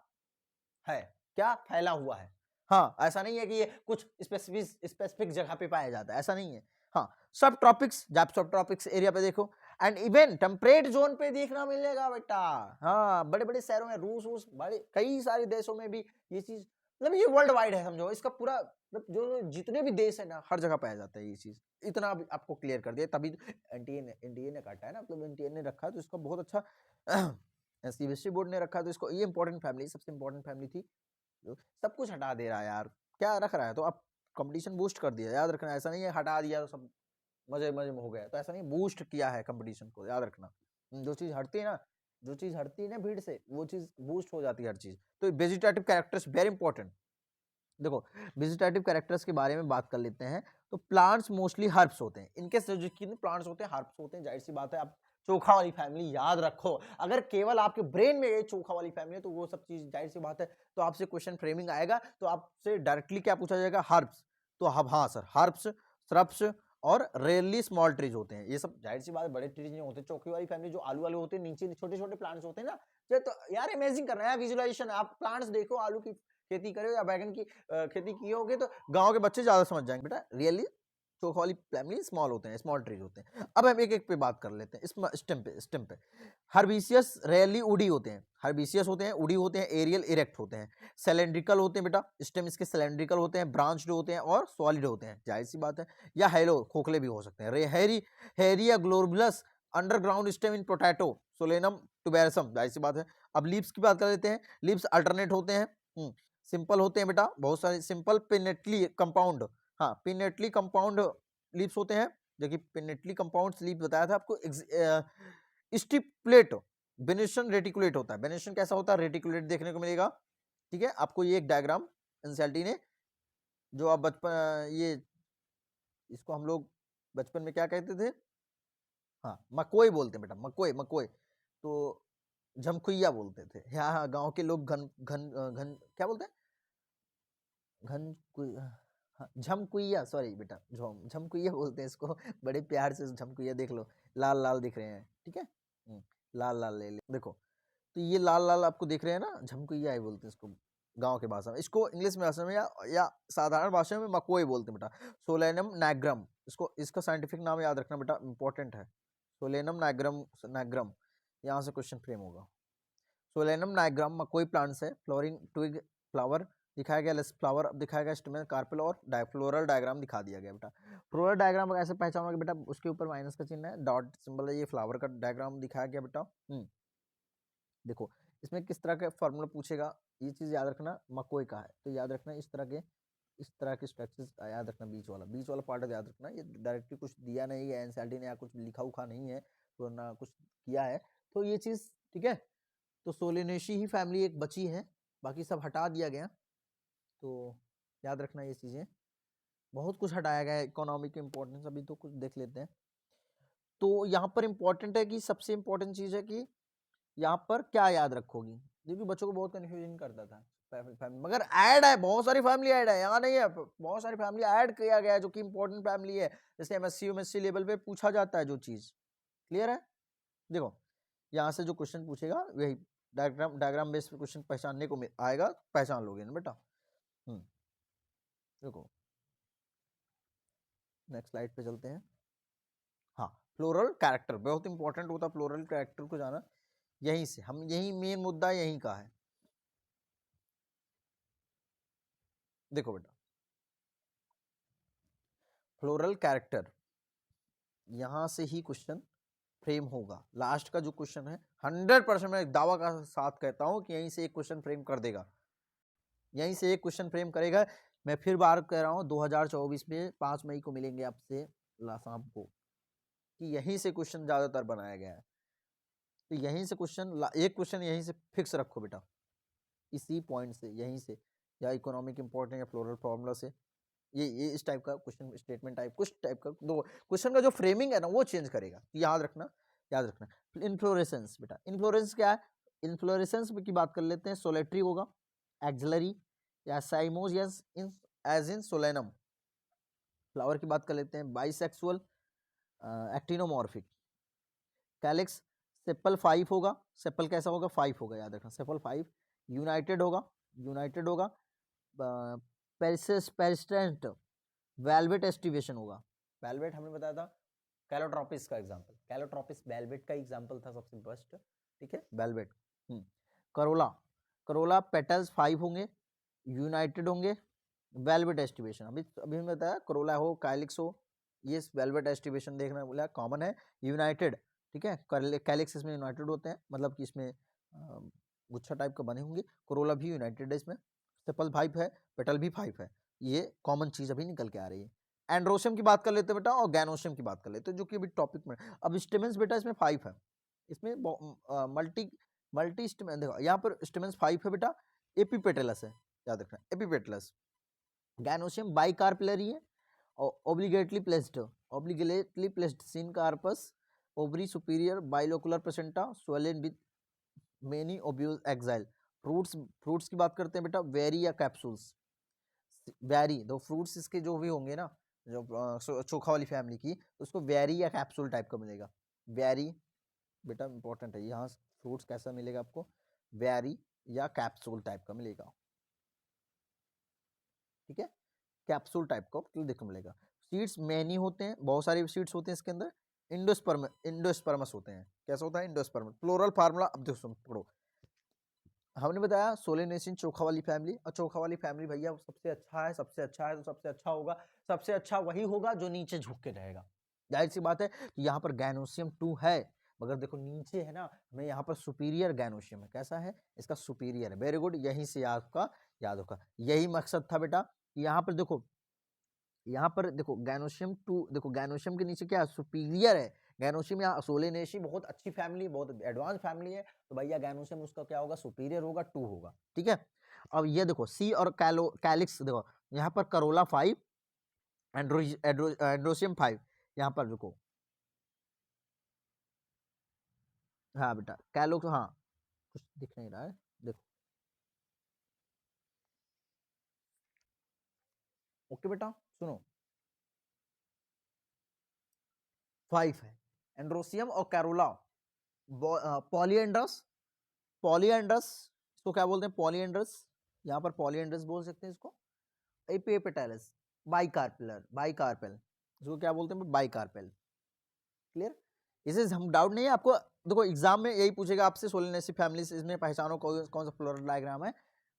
है, क्या फैला हुआ है। हाँ, ऐसा नहीं है कि ये कुछ स्पेसिफिक जगह पे पाया जाता है, ऐसा नहीं है। हाँ, सब ट्रॉपिक्स एरिया पे देखो, एंड इवन टेम्परेट जोन पे देखना मिलेगा बेटा। हाँ, बड़े बड़े शहरों में, रूस बड़े कई सारे देशों में भी ये चीज, मतलब ये वर्ल्ड वाइड है, समझो इसका पूरा, जो जितने भी देश है ना, हर जगह पाया जाता है ये चीज। इतना आपको क्लियर कर दिया, तभी एनटीए ने काटा है ना, मतलब एनटीए ने रखा है, तो इसका बहुत अच्छा सीबीएसई बोर्ड ने रखा, तो इसको ये इंपॉर्टेंट फैमिली, सबसे इंपॉर्टेंट फैमिली थी। सब कुछ हटा दे रहा है यार, क्या रख रहा है, तो अब कंपटीशन बूस्ट कर दिया, याद रखना, ऐसा नहीं है हटा दिया तो सब मजे में हो गया, तो ऐसा नहीं, बूस्ट किया है कंपटीशन को, याद रखना। जो चीज हटती है ना भीड़ से, वो चीज बूस्ट हो जाती है हर चीज। तो वेजिटेटिव कैरेक्टर्स वेरी इंपॉर्टेंट, देखो वेजिटेटिव कैरेक्टर्स के बारे में बात कर लेते हैं। तो प्लांट्स मोस्टली हर्ब्स होते हैं, इनके जितने प्लांट्स होते हैं हर्ब्स होते हैं, जाहिर सी बात है। आप चोखा वाली फैमिली याद रखो, अगर केवल आपके ब्रेन में ये चोखा वाली फैमिली है, तो वो सब चीज जाहिर सी बात है, तो आपसे क्वेश्चन फ्रेमिंग आएगा, तो आपसे डायरेक्टली क्या पूछा जाएगा, हर्ब्स, तो हाँ सर, हर्ब्स, श्रब्स और रेयरली स्मॉल ट्रीज होते हैं, ये सब जाहिर सी बात है बड़े ट्रीज नहीं होते। चोखी वाली फैमिली जो आलू वाले होते हैं, नीचे छोटे छोटे प्लांट्स होते हैं ना, तो यार इमेजिन करना है, विजुअलाइजेशन, आप प्लांट्स देखो, आलू की खेती करे या बैगन की खेती की होगी, तो गांव के बच्चे ज्यादा समझ जाएंगे बेटा, रियली चोखा वाली फैमिली स्मॉल होते हैं, स्मॉल ट्रीज होते हैं। अब हम एक एक पे बात कर लेते हैं, स्टेम पे। हर्बिशियस रेयरली उडी होते हैं, हर्बिशियस होते हैं, उडी होते हैं, एरियल इरेक्ट होते हैं, सिलेंड्रिकल होते हैं बेटा, स्टेम इसके सिलेंड्रिकल होते हैं, ब्रांच्ड होते हैं और सॉलिड होते हैं, जाहिर सी बात है। या हेलो, खोखले भी हो सकते हैं। हैरी या globulus underground stem in potato, solanum tuberosum, जाहिर सी बात है। अब लीव्स की बात कर लेते हैं, लीव्स अल्टरनेट होते हैं, सिंपल होते हैं बेटा, बहुत सारे सिंपल पिनेटली कंपाउंड, हाँ पिनेटली कंपाउंड लीव्स होते हैं, जो कि पिनेटली कंपाउंड लीव्स बताया था आपको। स्टिपुलेट बेनेशन रेटिकुलेट होता है, बेनेशन कैसा होता है, रेटिकुलेट देखने को मिलेगा। ठीक है, आपको ये एक डायग्राम एनसीईआरटी ने, जो आप बचपन, ये इसको हम लोग बचपन में क्या कहते थे, हाँ मकोई बोलते हैं बेटा, मकोई मकोई, तो झमकुइया बोलते थे। यहाँ गांव के लोग घन घन घन क्या बोलते हैं, घन हाँ, झमकुइया, सॉरी बेटा, झमकुइया बोलते हैं इसको, बड़े प्यार से झमकुइया, देख लो लाल लाल दिख रहे हैं, ठीक है, लाल लाल ले देखो, तो ये लाल लाल आपको दिख रहे हैं ना, झमकुइया ही बोलते हैं इसको गांव के भाषा में। इसको इंग्लिश में भाषा में या साधारण भाषा में मकोई बोलते हैं बेटा। सोलेनम नाइग्रम, इसको इसका साइंटिफिक नाम याद रखना बेटा, इंपॉर्टेंट है। सोलेनम नाइग्रम, नाइग्रम, यहाँ से क्वेश्चन फ्रेम होगा। सोलेनम नाइग्रम मकोई प्लांट्स है, फ्लोरिंग ट्विग फ्लावर दिखाया गया, लेस फ्लावर अब दिखाया गया, स्टेमेन कार्पेल और फ्लोरल डायग्राम दिखा दिया गया बेटा। फ्लोरल डायग्राम कैसे पहचानोगे बेटा, उसके ऊपर माइनस का चिन्ह है, डॉट सिंबल है, ये फ्लावर का डायग्राम दिखाया गया बेटा। देखो इसमें किस तरह का फॉर्मूला पूछेगा, ये चीज याद रखना, मकोई का है तो याद रखना, इस तरह के स्ट्रक्चर्स याद रखना, बीच वाला पार्ट याद रखना। ये डायरेक्टली कुछ दिया नहीं है एनसीईआरटी ने, या कुछ लिखा उखा नहीं है, तो ना कुछ किया है, तो ये चीज ठीक है। तो सोलेनेशी ही फैमिली एक बची है, बाकी सब हटा दिया गया, तो याद रखना ये चीजें, बहुत कुछ हटाया गया है, इकोनॉमिक इंपॉर्टेंस अभी तो कुछ देख लेते हैं। तो यहाँ पर इंपॉर्टेंट है कि सबसे इंपॉर्टेंट चीज है कि यहाँ पर क्या याद रखोगी, क्योंकि बच्चों को बहुत कंफ्यूजन करता था फैमिली, मगर ऐड है, बहुत सारी फैमिली ऐड है, यहाँ नहीं है, बहुत सारी फैमिली ऐड किया गया है जो कि इंपॉर्टेंट फैमिली है, जैसे एमएससी यूएमएससी लेवल पे पूछा जाता है जो चीज, क्लियर है। देखो यहाँ से जो क्वेश्चन पूछेगा वही डायग्राम बेस्ड क्वेश्चन पहचानने को आएगा, पहचान लोगे ना बेटा। देखो नेक्स्ट स्लाइड पे चलते हैं। हाँ, फ्लोरल कैरेक्टर बहुत इंपॉर्टेंट होता है, फ्लोरल कैरेक्टर को जाना, यहीं से हम, यही मेन मुद्दा यहीं का है। देखो बेटा फ्लोरल कैरेक्टर, यहां से ही क्वेश्चन फ्रेम होगा, लास्ट का जो क्वेश्चन है 100% मैं दावा का साथ कहता हूं कि यहीं से एक क्वेश्चन फ्रेम कर देगा, यहीं से एक क्वेश्चन फ्रेम करेगा। मैं फिर बार कह रहा हूं 2024 में 5 मई को मिलेंगे आपसे शाम को, कि यहीं से क्वेश्चन ज्यादातर बनाया गया है, तो यहीं से क्वेश्चन, एक क्वेश्चन यहीं से फिक्स रखो बेटा, इसी पॉइंट से, यहीं से, या इकोनॉमिक इंपॉर्टेंट या फ्लोरल फॉर्मूला से, ये इस टाइप का क्वेश्चन स्टेटमेंट टाइप कुछ टाइप का, दो क्वेश्चन का जो फ्रेमिंग है ना वो चेंज करेगा, तो याद रखना, याद रखना। इन्फ्लोरेसेंस बेटा, इन्फ्लोरेसेंस क्या है, इन्फ्लोरेसेंस की बात कर लेते हैं, सोलेटरी होगा, एक्सिलरी या साइमोजियस इन एज इन सोलेनम। फ्लावर की बात कर लेते हैं, बाइसेक्सुअल, एक्टिनोमॉर्फिक, कैलिक्स, सेपल 5 होगा, सेपल कैसा होगा, 5 होगा, याद रखना सेपल 5, यूनाइटेड होगा, यूनाइटेड होगा, पेरिस्टेंट, वेलवेट एस्टिवेशन होगा, वेलवेट हमने बताया था कैलोट्रोपिस का एग्जांपल, कैलोट्रोपिस वेलवेट का एग्जांपल था सबसे बेस्ट, ठीक है वेलवेट। करोला, करोला पेटल्स 5 होंगे, यूनाइटेड होंगे, वेलवेट एस्टिवेशन, अभी अभी मैं बताया करोला हो कैलिक्स हो, ये वेलवेट एस्टिवेशन देखना बोला कॉमन है, यूनाइटेड, ठीक है, कैलिक्स इसमें यूनाइटेड होते हैं, मतलब कि इसमें गुच्छा टाइप का बने होंगे, कोरोला भी यूनाइटेड है इसमें, सेपल 5 है, पेटल भी 5 है, ये कॉमन चीज अभी निकल के आ रही है। एंड्रोशियम की बात कर लेते हैं बेटा, और गैनोशियम की बात कर लेते हैं, जो कि अभी टॉपिक में, अब स्टेमेंस बेटा इसमें 5 है, इसमें मल्टी मल्टी स्टेमेन, देखो यहाँ पर स्टेमेंस 5 है बेटा, एपीपेटलस है, याद रखना एपीपेटलस। गैनोशियम बाइकार्पिलरी है, obligately placed syncarpus, ovary superior, bilocular placenta, swollen with many obvious axile। Fruits की बात करते हैं बेटा, वेरी या कैप्सूल्स, वेरी दो फ्रूट्स इसके जो भी होंगे ना, जो चोखा वाली फैमिली की, तो उसको वेरी या कैप्सूल टाइप का मिलेगा, वेरी बेटा इंपॉर्टेंट है, यहाँ फ्रूट्स कैसा मिलेगा आपको, वेरी या कैप्सूल टाइप का मिलेगा, ठीक है, कैप्सूल टाइप का देखने मिलेगा। सीड्स मैनी होते हैं, बहुत सारे सीड्स होते हैं इसके अंदर। इंडोस्पर्मस होते हैं। कैसा होता है? इंडोस्पर्मस। फ्लोरल फार्मूला अब देखो पढ़ो। हमने बताया सोलेनेसियन चोखा वाली फैमिली, और चोखा वाली फैमिली भैया सबसे अच्छा है, सबसे अच्छा है तो सबसे अच्छा होगा, सबसे अच्छा वही होगा जो नीचे झुक के रहेगा। जाहिर सी बात है। तो यहाँ पर गैनोसियम 2 है, मगर देखो नीचे है ना, हमें यहाँ पर सुपीरियर गैनोसियम है। कैसा है? इसका सुपीरियर है। वेरी गुड, यहीं से आपका याद होगा। यही मकसद था बेटा। यहाँ पर देखो, यहाँ पर देखो गैनोसियम 2, देखो गैनोसियम के नीचे क्या सुपीरियर है। गैनोसियम या सोलेनेसी बहुत अच्छी फैमिली, बहुत एडवांस फैमिली है, तो भैया गैनोसियम उसका क्या होगा? सुपीरियर होगा, 2 होगा। ठीक है। अब ये देखो सी और कैलिक्स, देखो यहाँ पर करोला 5, एंड्रोसियम 5, यहाँ पर देखो। हाँ बेटा कैलो, हाँ कुछ दिख नहीं रहा है, देखो। ओके बेटा सुनो, 5 है एंड्रोसियम और कैरोला। पॉलीएंड्रस, पॉलीएंड्रस इसको क्या बोलते हैं? पॉलीएंड्रस, यहाँ पर पॉलीएंड्रस बोल सकते हैं इसको। एपिपेटाइलस, बाइकार्पेलर, बाइकार्पेल, इसको क्या बोलते हैं? बाइकार्पेल। क्लियर? इसे हम डाउट नहीं है आपको। देखो एग्जाम में यही पूछेगा आपसे, सोलेनेसी फैमिली से इसमें पहचानो कौन सा फ्लोरल डायग्राम है।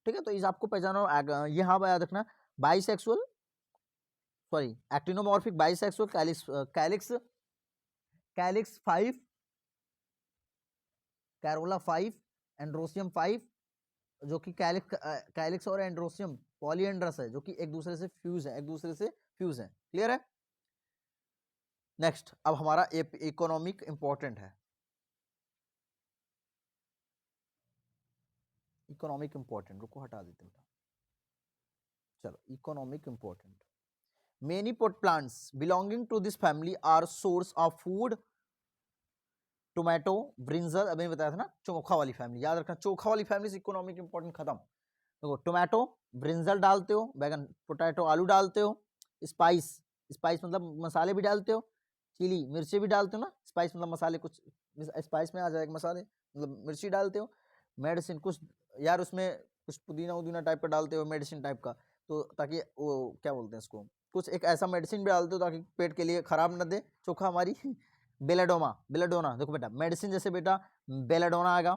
ठीक है, तो इस आपको पहचानो। यहाँ याद रखना, bisexual, sorry actinomorphic bisexual calyx, calyx, calyx 5, corolla 5, androecium 5, जो कि कैलिक्स और एंड्रोसियम पॉलीएंड्रस है, जो कि एक दूसरे से फ्यूज है, एक दूसरे से फ्यूज है। क्लियर है? नेक्स्ट, अब हमारा इकोनॉमिक इंपॉर्टेंट है। इकोनॉमिक इंपॉर्टेंट, रुको हटा देते हैं। चलो economic important. Many pot plants belonging to this family are source of food. Tomato, brinjal, अभी बताया था ना, चोखा वाली फैमिली, याद रखना चोखा वाली फैमिली से इकोनॉमिक इंपॉर्टेंट खत्म। देखो टोमेटो, ब्रिंजल डालते हो, बैगन, पोटैटो, आलू डालते हो, स्पाइस, स्पाइस मतलब मसाले भी डालते हो, चिली मिर्ची भी डालते हो ना, स्पाइस मतलब मसाले, कुछ स्पाइस में आ जाएगा मसाले, मतलब मिर्ची डालते हो। मेडिसिन कुछ, यार उसमें कुछ पुदीना उदीना टाइप का डालते हो, मेडिसिन टाइप का, तो ताकि वो क्या बोलते हैं इसको, कुछ एक ऐसा मेडिसिन भी डालते हो ताकि पेट के लिए खराब न दे चोखा हमारी। बेलाडोमा, बेलाडोना देखो बेटा मेडिसिन, जैसे बेटा बेलाडोना आएगा,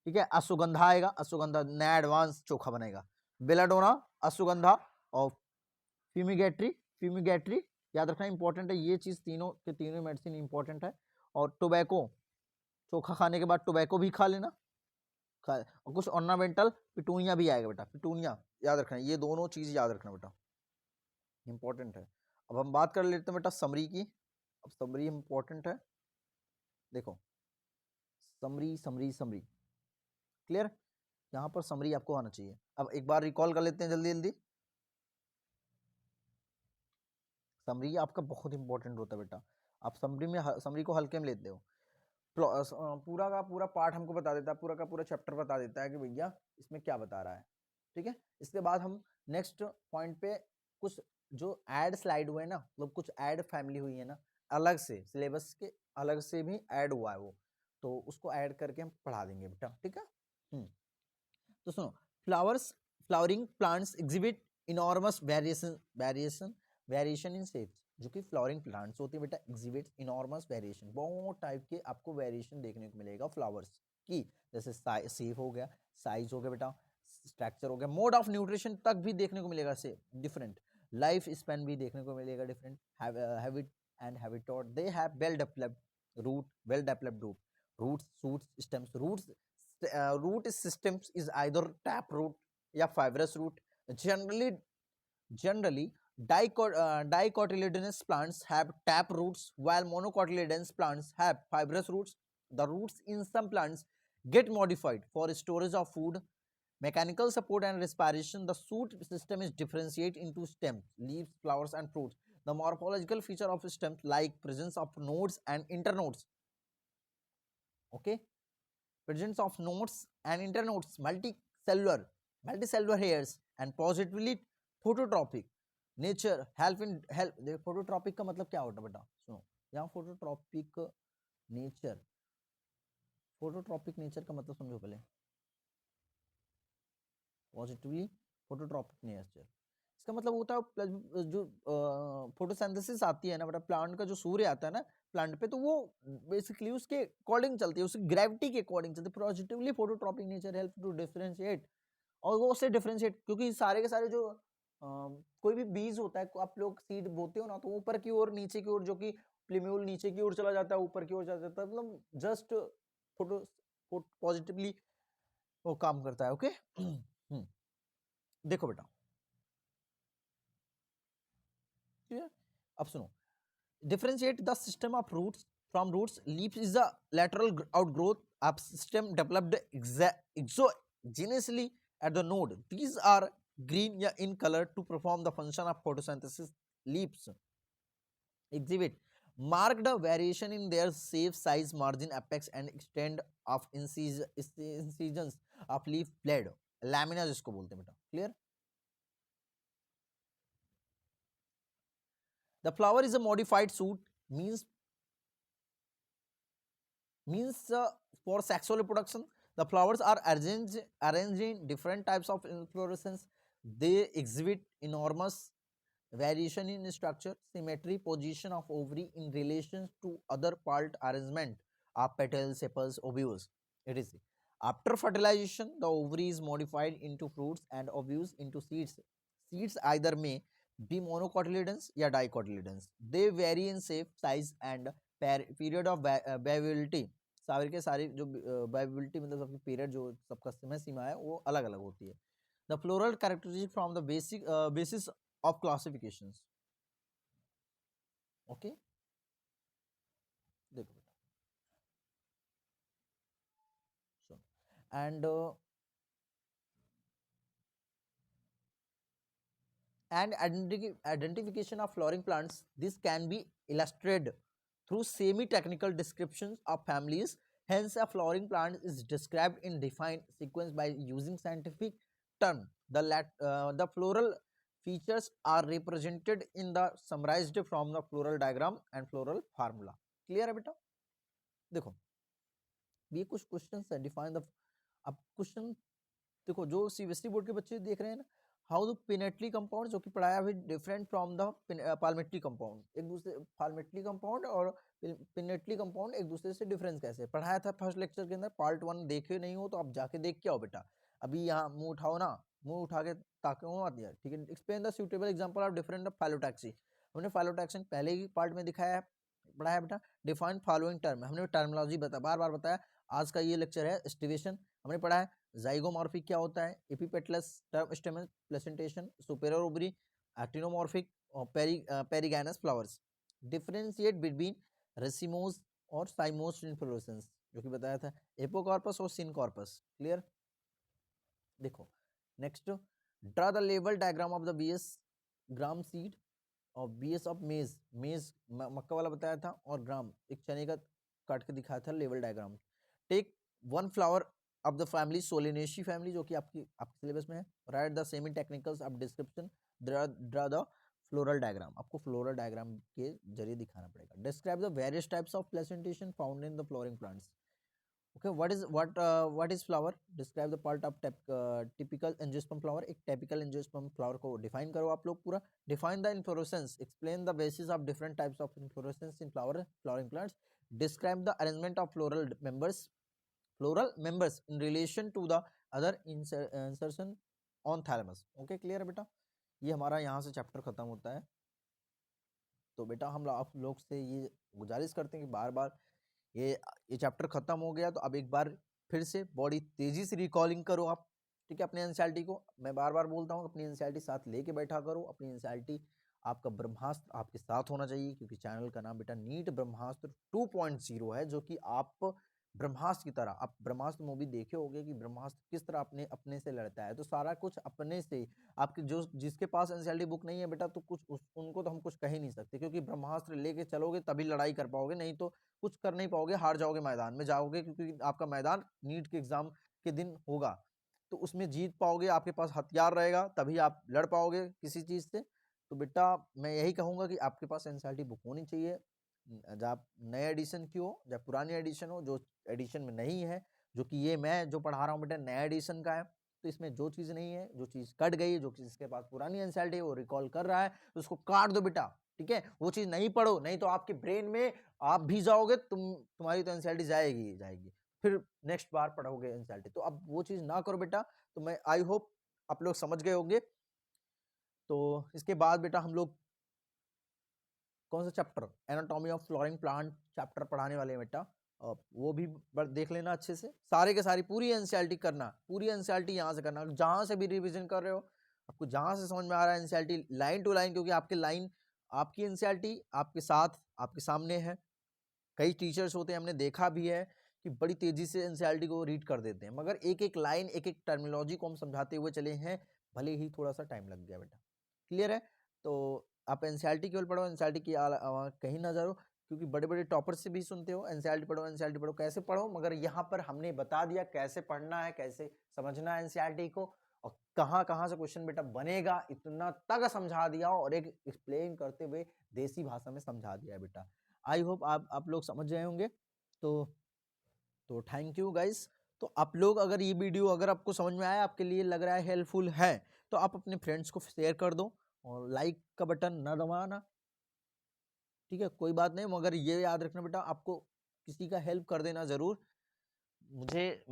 ठीक है, अश्वगंधा आएगा, अश्वगंधा नया एडवांस चोखा बनेगा। बेलाडोना, अश्वगंधा और फ्यूमिगेट्री, फ्यूमिगेट्री याद रखना इंपॉर्टेंट है। ये चीज तीनों के तीनों मेडिसिन इंपॉर्टेंट है। और टोबैको, चोखा खाने के बाद टोबैको भी खा लेना। और कुछ ऑर्नामेंटल, पिटूनिया भी आएगा बेटा, पिटूनिया याद रखना, ये दोनों चीज याद रखना बेटा, इंपॉर्टेंट है। अब हम बात कर लेते हैं बेटा समरी की। अब समरी इंपॉर्टेंट है, देखो समरी समरी समरी, क्लियर? यहाँ पर समरी आपको आना चाहिए। अब एक बार रिकॉल कर लेते हैं जल्दी जल्दी। समरी आपका बहुत इंपॉर्टेंट होता है बेटा। आप समरी में समरी को हल्के में लेते हो। पूरा का पूरा पार्ट हमको बता देता है, पूरा का पूरा चैप्टर बता देता है कि भैया इसमें क्या बता रहा है। ठीक है, इसके बाद हम नेक्स्ट पॉइंट पे कुछ जो ऐड स्लाइड हुए ना, मतलब कुछ ऐड फैमिली हुई है ना, अलग से सिलेबस के अलग से भी ऐड हुआ है वो, तो उसको ऐड करके हम पढ़ा देंगे बेटा। ठीक है। तो सुनो, flowers, flowering plants exhibit enormous variation in shapes. जो कि फ्लावरिंग प्लांट्स होते हैं बेटा, एग्जिबिट इनॉर्मस वेरिएशन, बहुत टाइप के आपको वेरिएशन देखने को मिलेगा फ्लावर्स की। जैसे शेप हो गया, साइज हो गया बेटा, स्ट्रक्चर हो गया, मोड ऑफ न्यूट्रिशन तक भी देखने को मिलेगा से डिफरेंट, लाइफ स्पैन भी देखने को मिलेगा different, habit and habitat, they have well developed root, well developed root, roots, shoots, stems, roots, root systems is either tap root या fibrous root. Generally dicotyledonous plants have tap roots while monocotyledonous plants have fibrous roots. The roots in some plants get modified for storage of food, mechanical support and respiration. The shoot system is differentiated into stems, leaves, flowers and fruits. The morphological feature of stems like presence of nodes and internodes. Okay, presence of nodes and internodes, multicellular hairs and positively phototropic nature help phototropic का मतलब क्या होता है बेटा? सुनो, यहाँ nature phototropic nature का मतलब समझो पहले। पॉजिटिवली फोटोट्रॉपिक नेचर इसका मतलब होता है प्लस जो फोटोसिंथेसिस आती है ना बेटा, प्लांट का जो सूर्य आता है ना प्लांट पे, तो वो बेसिकली उसके अकॉर्डिंग चलती है, उसकी ग्रेविटी के अकॉर्डिंग चलती है। Positively phototropic nature help to differentiate, और वो उससे डिफरेंशिएट, क्योंकि सारे के सारे जो कोई भी बीज होता है, आप लोग सीड बोते हो ना, तो ऊपर की ओर नीचे की ओर, जो कि प्लीम्यूल नीचे की ओर चला जाता है, ऊपर की ओर चला जाता है, मतलब जस्ट फोटो पॉजिटिवली वो काम करता है। ओके देखो बेटा, ठीक है, अब सुनो, differentiate the system of roots from roots. Leaves is a lateral outgrowth of system developed exogenously at the node. These are green या in color to perform the function of photosynthesis. Leaves exhibit marked variation in their shape, size, margin, apex and extent of incisions of leaf blade. Lamina जिसको बोलते हैं बेटा, clear? The flower is a modified shoot, means for sexual reproduction. The flowers are arranged in different types of inflorescence. They exhibit enormous variation in structure, symmetry, position of ovary in relation to other part arrangement of petals, sepals, ovules, etc. After fertilization, the ovary is modified into fruits and ovules into seeds. Seeds either may be monocotyledons or dicotyledons. They vary in shape, size, and period of viability. सारे के सारे जो viability मतलब सबकी period जो सबका समय सीमा है वो अलग अलग होती है। The floral characteristic from the basis of classifications. Okay, देखो बेटा, and identification of flowering plants. This can be illustrated through semi-technical descriptions of families. Hence, a flowering plant is described in defined sequence by using scientific term. The floral features are represented in the summarized from the floral diagram and floral formula. Clear है बेटा? देखो, ये कुछ question है, define the, अब question देखो जो CBSE board के बच्चे देख रहे हैं ना, हाउ द पिनेटली कंपाउंड जो कि पढ़ाया है डिफरेंट फ्रॉम द पाल्मेट्री कंपाउंड, एक दूसरे पाल्मेट्री कंपाउंड और पिनेटली कंपाउंड एक दूसरे से डिफरेंस कैसे पढ़ाया था फर्स्ट लेक्चर के अंदर। पार्ट 1 देखे नहीं हो तो आप जाके देख के आओ बेटा, अभी यहाँ मुंह उठाओ ना, मुंह उठा के ताकि मत दिया, ठीक है। Explain the suitable example of different phyllotaxy, हमने फाइलोटैक्सन पहले ही पार्ट में दिखाया है, पढ़ाया बेटा। डिफाइन फॉलोइंग टर्म, हमने टर्मिनोलॉजी बता बार बार बताया। आज का ये लेक्चर है एस्टिवेशन, हमने पढ़ा है जाइगोमॉर्फिक क्या होता है, epipetalous term stamen placentation, superior ovary, actinomorphic और perigynous flowers. Differentiate between racemose और साइमोस इन्फ्लोरेसेंस जो कि बताया था, एपोकार्पस और सिनकॉर्पस। क्लियर? देखो नेक्स्ट, ड्रा द लेवल diagram of the VS gram seed और बीएस ऑफ मेज, मेज मक्का वाला बताया था, और ग्राम एक चने का काट के दिखाया था लेवल diagram. Take one flower of the family solanaceae family जो कि आपके सिलेबस में है, write the semi technicals of description, draw the floral diagram, आपको फ्लोरल डायग्राम के जरिए दिखाना पड़ेगा। Describe the various types of placentation found in the flowering plants. Okay, what is flower? Describe the part of typical angiosperm flower. एक typical angiosperm flower को define करो आप लोग पूरा। Define the inflorescence. Explain the basis of different types of inflorescence in flowering plants. Describe the arrangement of floral members in relation to the other insertion on thalamus. Okay, clear है बेटा? ये हमारा यहाँ से चैप्टर खत्म होता है। तो बेटा हम आप लोग से ये गुजारिश करते हैं कि बार बार ये चैप्टर खत्म हो गया तो अब एक बार फिर से बड़ी तेजी से रिकॉलिंग करो आप, ठीक है, अपने एनसीईआरटी को। मैं बार बार बोलता हूँ अपनी एनसीईआरटी साथ लेके बैठा करो। अपनी एनसीईआरटी आपका ब्रह्मास्त्र आपके साथ होना चाहिए, क्योंकि चैनल का नाम बेटा नीट ब्रह्मास्त्र 2.0 है, जो कि आप ब्रह्मास्त्र की तरह, आप ब्रह्मास्त्र मूवी देखे होंगे कि ब्रह्मास्त्र किस तरह अपने से लड़ता है, तो सारा कुछ अपने से। आपके जो जिसके पास एनसीईआरटी बुक नहीं है बेटा, तो उनको तो हम कुछ कह ही नहीं सकते, क्योंकि ब्रह्मास्त्र लेके चलोगे तभी लड़ाई कर पाओगे, नहीं तो कुछ कर नहीं पाओगे, हार जाओगे, मैदान में जाओगे, क्योंकि आपका मैदान नीट के एग्जाम के दिन होगा, तो उसमें जीत पाओगे, आपके पास हथियार रहेगा, तभी आप लड़ पाओगे किसी चीज से। तो बेटा मैं यही कहूंगा कि आपके पास एनसीईआरटी बुक होनी चाहिए, जब नए एडिशन की हो या पुरानी एडिशन हो, जो एडिशन में नहीं है, जो कि ये मैं जो पढ़ा रहा हूँ बेटा नया एडिशन का है, तो इसमें जो चीज़ नहीं है, जो चीज़ कट गई है, जो चीज़ इसके पास पुरानी एनसीईआरटी है वो रिकॉल कर रहा है, तो उसको काट दो बेटा, ठीक है? वो चीज़ नहीं पढ़ो, नहीं तो आपके ब्रेन में आप भी जाओगे, तुम्हारी तो एनसीईआरटी जाएगी ही जाएगी। फिर नेक्स्ट बार पढ़ोगे एनसीईआरटी, तो अब वो चीज़ ना करो बेटा। तो मैं आई होप आप लोग समझ गए होंगे। तो इसके बाद बेटा हम लोग कौन सा chapter, anatomy of flowering plant chapter पढ़ाने वाले हैं बेटा। वो भी देख लेना अच्छे से, सारे के सारी पूरी एनसीईआरटी करना, पूरी एनसीईआरटी यहाँ से करना, जहाँ से भी रिवीजन कर रहे हो, आपको जहाँ से समझ में आ रहा है एनसीईआरटी लाइन टू लाइन, क्योंकि आपके लाइन, आपकी एनसीईआरटी आपके साथ, आपके सामने है। कई टीचर्स होते हैं, हमने देखा भी है कि बड़ी तेजी से एनसीईआरटी को रीड कर देते हैं, मगर एक एक लाइन, एक एक टर्मिनोलॉजी को हम समझाते हुए चले हैं, भले ही थोड़ा सा टाइम लग गया बेटा। क्लियर है? तो आप एनसीईआरटी केवल पढ़ो, एनसीईआरटी की कहीं ना जाओ, क्योंकि बड़े बड़े टॉपर से भी सुनते हो एनसीईआरटी पढ़ो, एनसीईआरटी पढ़ो। कैसे पढ़ो? मगर यहाँ पर हमने बता दिया कैसे पढ़ना है, कैसे समझना है एनसीईआरटी को, और कहाँ कहाँ से क्वेश्चन बेटा बनेगा, इतना तक समझा दिया, और एक एक्सप्लेन करते हुए देसी भाषा में समझा दिया बेटा। आई होप आप लोग समझ गए होंगे। तो थैंक यू गाइस। तो आप लोग, अगर ये वीडियो अगर आपको समझ में आया, आपके लिए लग रहा है हेल्पफुल है, तो आप अपने फ्रेंड्स को शेयर कर दो, और लाइक का बटन ना दबाना, ठीक है? कोई बात नहीं, मगर ये याद रखना बेटा, आपको किसी का हेल्प कर देना जरूर।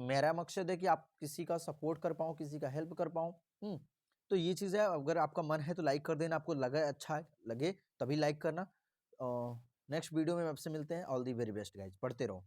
मेरा मकसद है कि आप किसी का सपोर्ट कर पाओ, किसी का हेल्प कर पाओ। तो ये चीज़ है, अगर आपका मन है तो लाइक कर देना, आपको लगे अच्छा लगे तभी लाइक करना। नेक्स्ट वीडियो में आपसे मिलते हैं। All the very best guys, पढ़ते रहो।